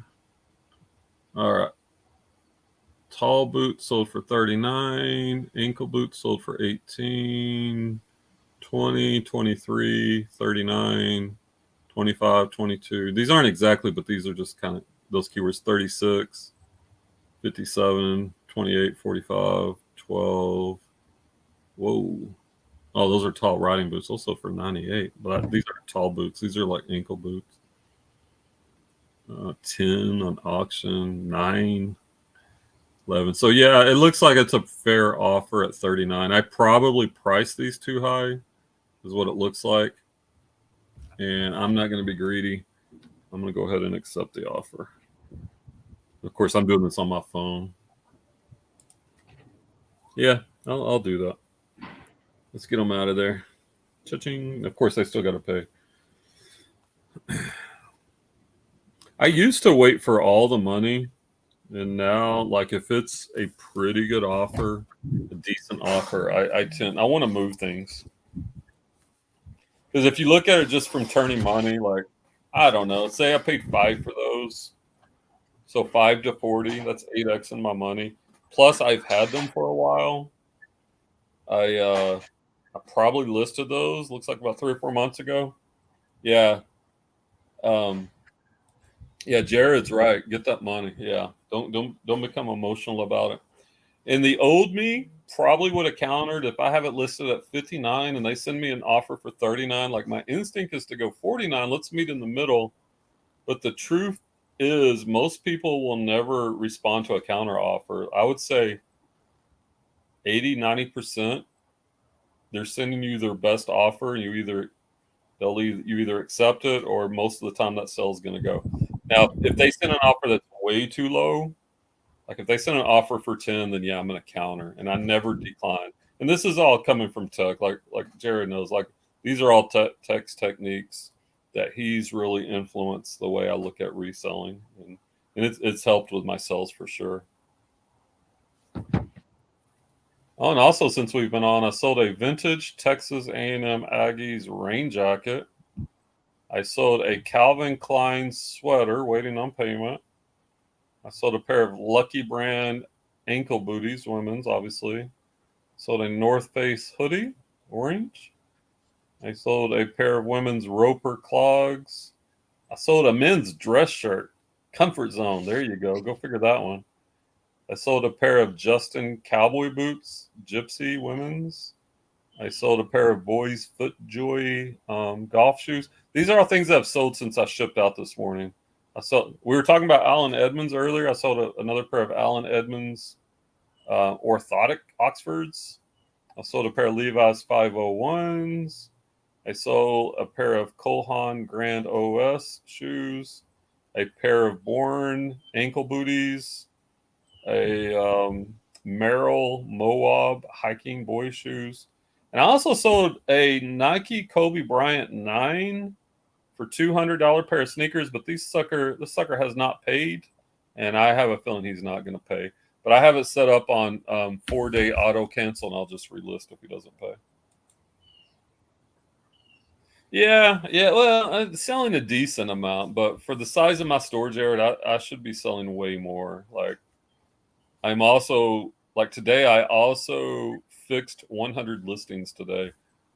All right. Tall boots sold for $39. Ankle boots sold for $18. 20, 23, 39, 25, 22. These aren't exactly, but these are just kind of those keywords. 36, 57, 28, 45, 12. Whoa. Oh, those are tall riding boots. Also for 98. But these are tall boots. These are like ankle boots. 10 on auction, 9, 11. So yeah, it looks like it's a fair offer at 39. I probably priced these too high, is what it looks like. And I'm not going to be greedy. I'm going to go ahead and accept the offer. Of course, I'm doing this on my phone. Yeah, I'll do that. Let's get them out of there. Cha-ching. Of course, I still got to pay. I used to wait for all the money And now, like, if it's a pretty good offer, a decent offer, I want to move things. Because if you look at it just from turning money, like, I don't know, say I paid 5 for those. So 5 to 40, that's 8x in my money. Plus, I've had them for a while. I probably listed those. Looks like about 3 or 4 months ago. Yeah. Yeah, Jared's right. Get that money. Yeah. Don't become emotional about it. And the old me probably would have countered if I have it listed at 59 and they send me an offer for 39. Like, my instinct is to go 49. Let's meet in the middle. But the truth is, most people will never respond to a counter offer. I would say 80, 90%, they're sending you their best offer, and you either accept it, or most of the time that sale's going to go. Now, if they send an offer that's way too low, like if they send an offer for 10, then yeah, I'm going to counter, and I never decline. And this is all coming from Tech, like Jared knows. Like, these are all Tech's techniques that he's really influenced the way I look at reselling, and it's helped with my sales for sure. Oh, and also, since we've been on, I sold a vintage Texas A&M Aggies rain jacket. I sold a Calvin Klein sweater waiting on payment. I sold a pair of Lucky Brand ankle booties, women's, obviously. Sold a North Face hoodie, orange. I sold a pair of women's Roper clogs. I sold a men's dress shirt, Comfort Zone. There you go. Go figure that one. I sold a pair of Justin cowboy boots, Gypsy women's. I sold a pair of boys FootJoy golf shoes. These are all things that I've sold since I shipped out this morning. We were talking about Allen Edmonds earlier. I sold another pair of Allen Edmonds orthotic Oxfords. I sold a pair of Levi's 501s. I sold a pair of Colhan Grand OS shoes, a pair of Bourne ankle booties, a Merrill Moab hiking boy shoes. And I also sold a Nike Kobe Bryant 9 for $200 pair of sneakers, but this sucker has not paid, and I have a feeling he's not going to pay. But I have it set up on 4-day auto cancel, and I'll just relist if he doesn't pay. Yeah. Well, I'm selling a decent amount, but for the size of my store, Jared, I should be selling way more. Like, I'm also, like, today, I also fixed 100 listings today.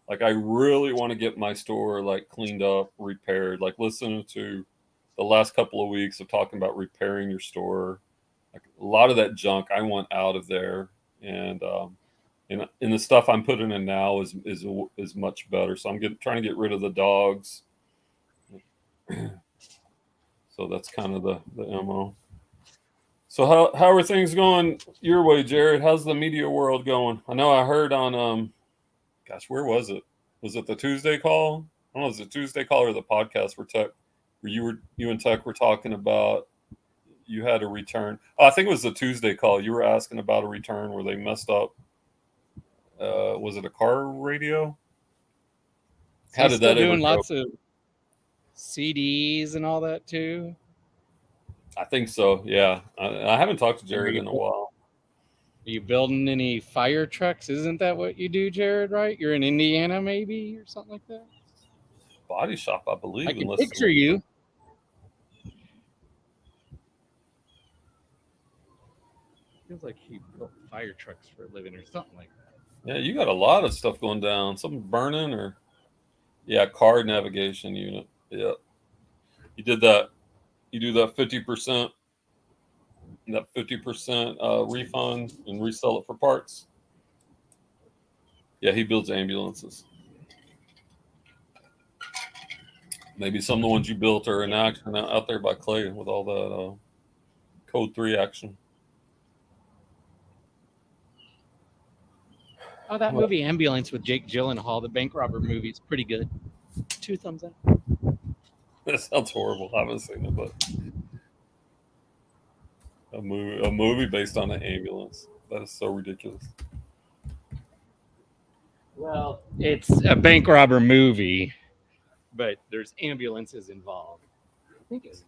Like, I really want to get my store, like, cleaned up, repaired. Like, listening to the last couple of weeks of talking about repairing your store, like, a lot of that junk I want out of there, and the stuff I'm putting in now is much better. So I'm trying to get rid of the dogs. So that's kind of the MO. So how are things going your way, Jared? How's the media world going? I know I heard on gosh, where was it? Was it the Tuesday call? I don't know, was it the Tuesday call or the podcast where you and Tech were talking about you had a return? Oh, I think it was the Tuesday call. You were asking about a return where they messed up. Was it a car radio? How did that doing ever lots of CDs and all that too? I think so. Yeah, I haven't talked to Jared in a while. Are you building any fire trucks? Isn't that what you do, Jared? Right? You're in Indiana, maybe, or something like that. Body shop, I believe. I can picture you. Feels like he built fire trucks for a living or something like that. Yeah, you got a lot of stuff going down. Something burning or car navigation unit. Yeah, you did that. You do that 50%. That 50% refund and resell it for parts. Yeah, he builds ambulances. Maybe some of the ones you built are in action out there by Clay with all that Code 3 action. Oh, that movie Ambulance with Jake Gyllenhaal, the bank robber movie, is pretty good. 2 thumbs up. That sounds horrible. I haven't seen it, but a movie based on an ambulance. That is so ridiculous. Well, it's a bank robber movie, but there's ambulances involved. I think it's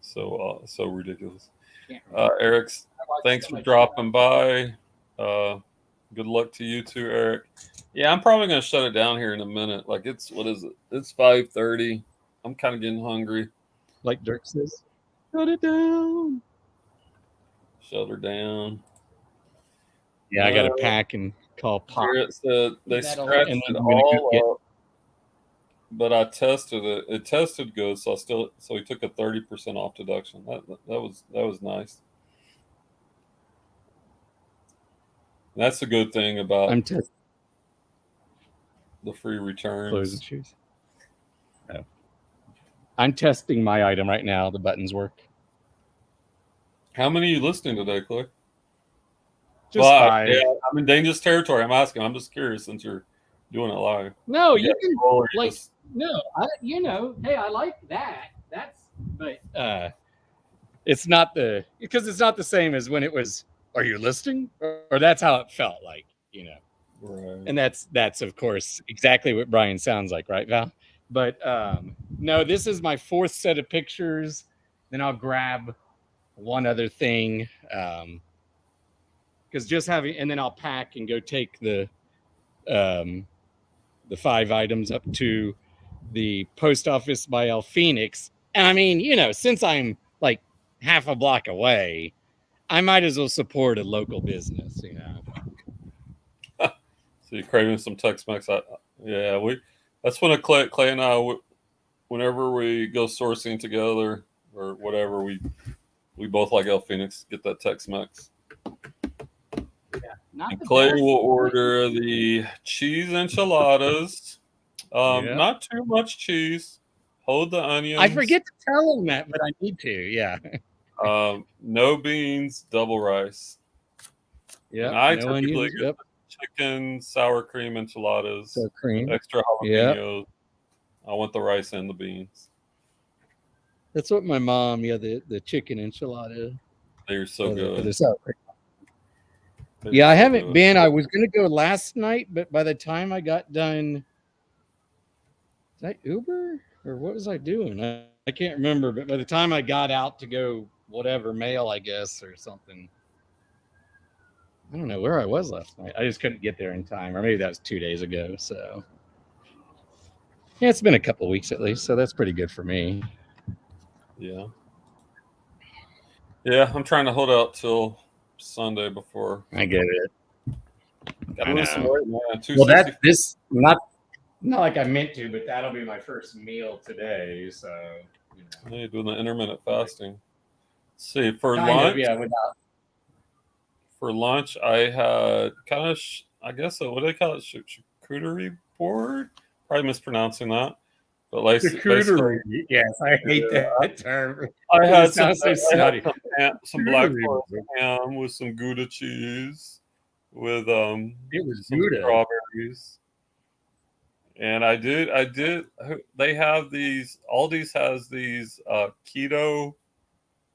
so ridiculous. Eric's, thanks for dropping by. Good luck to you too, Eric. Yeah, I'm probably gonna shut it down here in a minute. Like what is it? It's 5:30. I'm kind of getting hungry. Like Dirk says, shut it down. Shut her down. Yeah, I got to pack and call Pop. Garrett said they scratched it all up, but I tested it. It tested good, so he took a 30% off deduction. That was nice. That's a good thing about the free returns. Clothes and shoes. No. I'm testing my item right now. The buttons work. How many are you listening today, Clay? Just 5. Yeah, I'm in dangerous territory. I'm asking. I'm just curious since you're doing it live. No, you can like no. Hey, I like that. But it's not because it's not the same as when it was. Are you listening? Or that's how it felt like, Right. And that's of course exactly what Brian sounds like, right, Val? But no, this is my 4th set of pictures. Then I'll grab one other thing. Because and then I'll pack and go take the 5 items up to the post office by El Phoenix. And I mean, since I'm like half a block away, I might as well support a local business, So you're craving some Tex-Mex? That's when Clay and I, whenever we go sourcing together or whatever, we both like El Phoenix. Get that Tex-Mex. And Clay will order the cheese enchiladas. Not too much cheese. Hold the onions. I forget to tell him that, but I need to. Yeah. No beans, double rice. Yeah. I typically get chicken sour cream enchiladas. Sour cream. Extra jalapenos. Yep. I want the rice and the beans. That's what my mom. Yeah, the chicken enchilada. They're so good. The sour cream. Yeah, I haven't been. I was going to go last night, but by the time I got done, did I Uber or what was I doing? I can't remember. But by the time I got out to go mail, I guess, or something, I don't know where I was last night. I just couldn't get there in time, or maybe that was 2 days ago. So yeah, it's been a couple of weeks at least, so that's pretty good for me. Yeah, I'm trying to hold out till Sunday before I get it. I know. Well, that's not like I meant to, but that'll be my first meal today. So you're doing the intermittent fasting. Let's see, for lunch. For lunch, I had kind of I guess what do they call it? Charcuterie board. Probably mispronouncing that. But like charcuterie. Yes, I hate that term. I had some black forest ham with some Gouda cheese, with some strawberries. And I did. They have these. Aldi's has these keto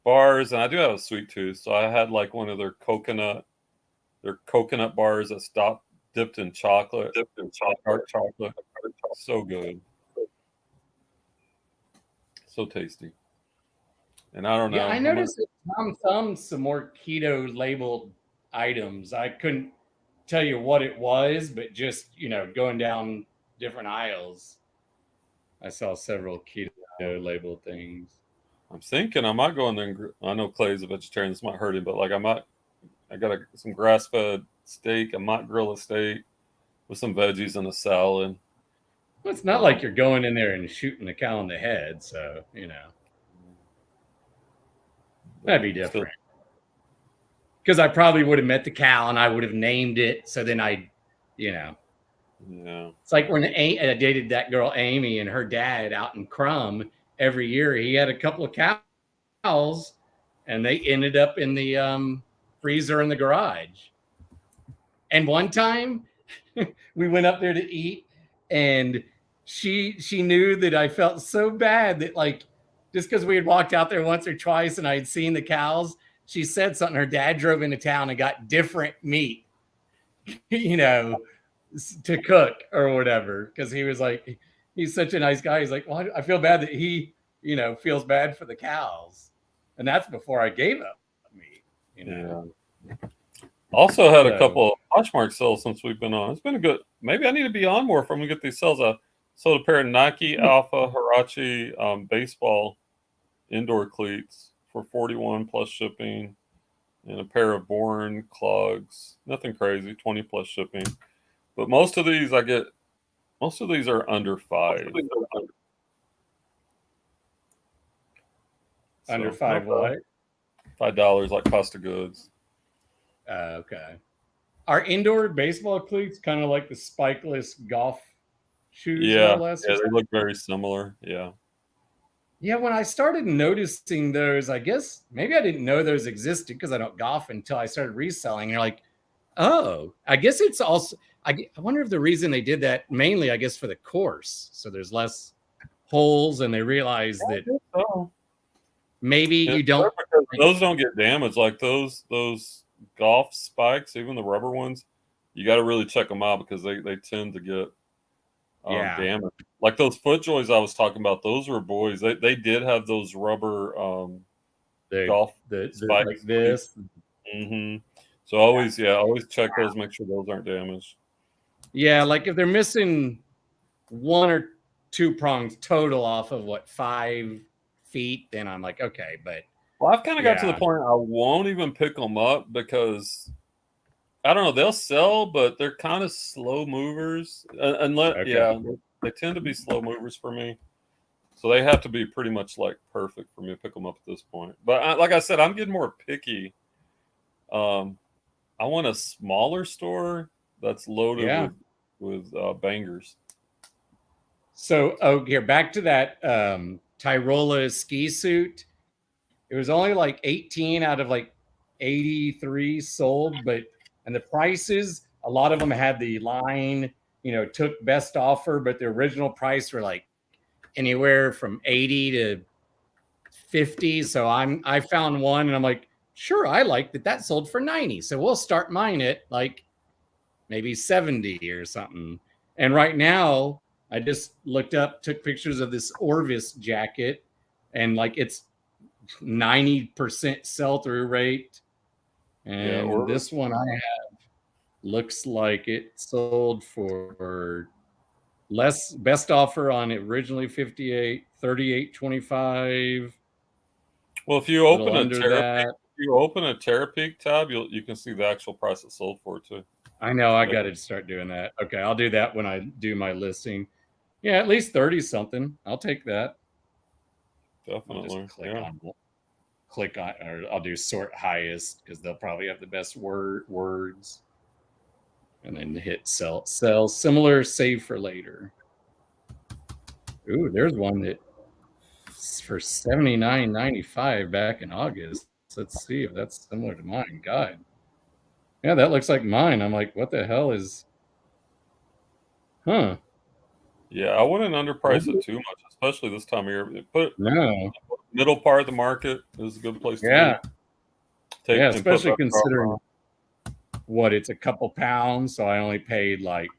bars, and I do have a sweet tooth, so I had like one of their coconut bars that's dipped in chocolate, dark chocolate. So good. So tasty. And I don't know. Yeah, I noticed that some more keto labeled items. I couldn't tell you what it was, but just going down different aisles, I saw several keto labeled things. I'm thinking I might go in there and I know Clay's a vegetarian, this might hurt him, but like I got some grass-fed steak. I might grill a steak with some veggies and a salad. Well, it's not like you're going in there and shooting the cow in the head, so that'd be different. Because I probably would have met the cow and I would have named it. So then Yeah. It's like when I dated that girl Amy and her dad out in Crum. Every year he had a couple of cows, and they ended up in the freezer in the garage. And one time we went up there to eat. And she knew that I felt so bad that like just because we had walked out there once or twice and I had seen the cows, she said something. Her dad drove into town and got different meat, to cook or whatever. Because he was like, he's such a nice guy. He's like, well, I feel bad that he, feels bad for the cows. And that's before I gave up You know. Yeah. Also had a So- couple of Poshmark sales since we've been on. It's been a good. Maybe I need to be on more if I'm gonna get these sales. I sold a pair of Nike Alpha Huarache baseball indoor cleats for 41 plus shipping, and a pair of Bourne clogs. Nothing crazy, 20 plus shipping. But most of these are under $5. Under So, $5 not bad. what? $5 like cost of goods. Okay. Are indoor baseball cleats kind of like the spikeless golf shoes, more Yeah, or less? yeah, they look very similar. Yeah. Yeah, when I started noticing those, I guess maybe I didn't know those existed because I don't golf until I started reselling. You're like, oh, I guess it's also, I wonder if the reason they did that mainly, I guess, for the course. So there's less holes and they realize that So, maybe you it's don't. because those don't get damaged. Like those golf spikes, even the rubber ones, you got to really check them out because they tend to get Yeah. damaged. Like those FootJoys I was talking about, those were boys. They did have those rubber golf spikes like this. Mm-hmm. So always check those, make sure those aren't damaged. Yeah, like if they're missing 1 or 2 prongs total off of 5 feet, then I'm like, okay, but Well, I've kind of got to the point I won't even pick them up because I don't know, they'll sell, but they're kind of slow movers. Unless they tend to be slow movers for me. So they have to be pretty much like perfect for me to pick them up at this point. But like I said, I'm getting more picky. I want a smaller store that's loaded with bangers. So, here, back to that Tyrola ski suit. It was only like 18 out of like 83 sold, and the prices, a lot of them had the line, took best offer, but the original price were like anywhere from 80 to 50. So I found one and I'm like, sure, I like that sold for 90. So we'll start mine at like maybe 70 or something. And right now, I just took pictures of this Orvis jacket, and like it's 90% sell-through rate. And this one I have looks like it sold for less. Best offer on it originally 58, 38.25. Well, if you open a Terapeak tab, you can see the actual price it sold for too. I know, I got to start doing that. Okay, I'll do that when I do my listing. Yeah, at least 30 something. I'll take that. Definitely. I'll just click on, or I'll do sort highest because they'll probably have the best words. And then hit sell. Similar, save for later. Ooh, there's one that's for $79.95 back in August. Let's see if that's similar to mine. God. Yeah, that looks like mine. I'm like, what the hell is... Huh. Yeah, I wouldn't underprice it too much, especially this time of year. Middle part of the market is a good place to be. Especially considering it's a couple pounds, so I only paid like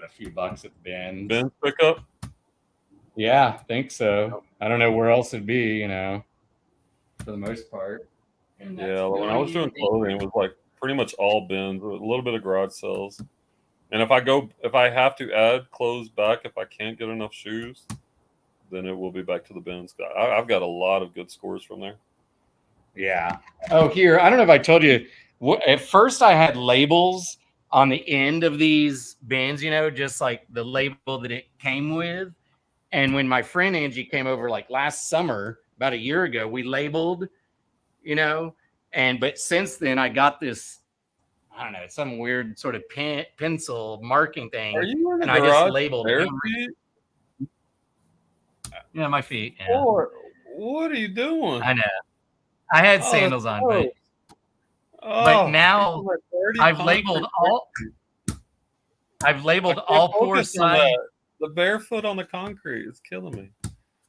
a few bucks at the bins. Bins pickup? Yeah, I think so. I don't know where else it'd be, for the most part. Yeah, when I was doing clothing, it was like pretty much all bins, with a little bit of garage sales. And if I have to add clothes back, if I can't get enough shoes, then it will be back to the bins. I've got a lot of good scores from there. Yeah. Oh, here, I don't know if I told you. At first, I had labels on the end of these bins, just like the label that it came with. And when my friend Angie came over, like last summer, about a year ago, we labeled, but since then I got this, I don't know, some weird sort of pencil marking thing. Are you in the and garage? I just labeled bare feet? Yeah, my feet. Yeah. What are you doing? I know. I had sandals on, but now I've labeled all 4 sides. The barefoot on the concrete is killing me.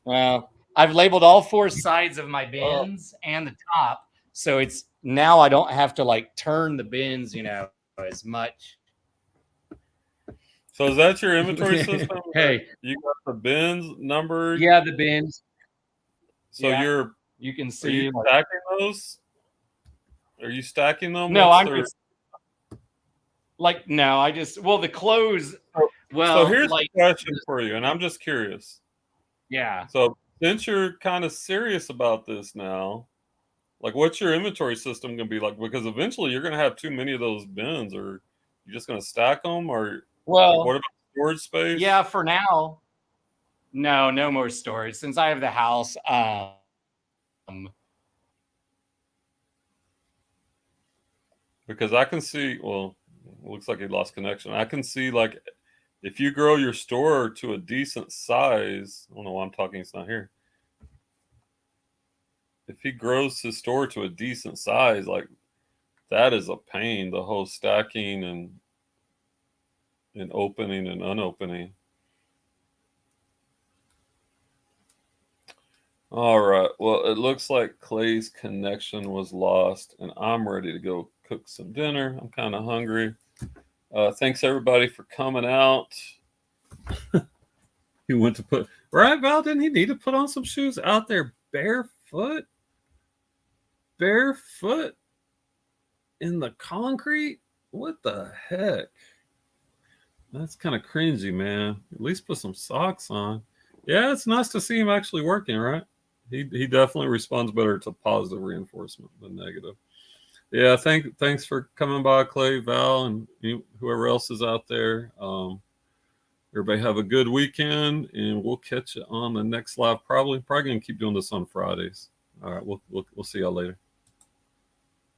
Well, I've labeled all 4 sides of my bins and the top, so it's now I don't have to like turn the bins, as much. So is that your inventory system? Hey, you got the bins numbered? Yeah, the bins. So you can see stacking those? Are you stacking them? No, What's I'm their- just like, no, I just, well, the clothes, So here's like, a question for you, and I'm just curious. yeah. So since you're kind of serious about this now, like what's your inventory system going to be like? Because eventually you're going to have too many of those bins, or you're just going to stack them, or like, what Well, about storage space? yeah, for now, no more storage since I have the house. Because I can see, well, it looks like he lost connection. I can see like if you grow your store to a decent size, I don't know why I'm talking, it's not here. If he grows his store to a decent size, like that is a pain, the whole stacking and opening and unopening. All right. Well, it looks like Clay's connection was lost, and I'm ready to go cook some dinner. I'm kind of hungry. Thanks everybody for coming out. He went to put right, Val. Didn't he need to put on some shoes out there barefoot? Barefoot in the concrete? What the heck? That's kind of cringy, man. At least put some socks on. Yeah, it's nice to see him actually working, right? He definitely responds better to positive reinforcement than negative. Yeah, thanks for coming by, Clay, Val, and whoever else is out there. Everybody have a good weekend, and we'll catch you on the next live. Probably gonna keep doing this on Fridays. All right, we'll see y'all later.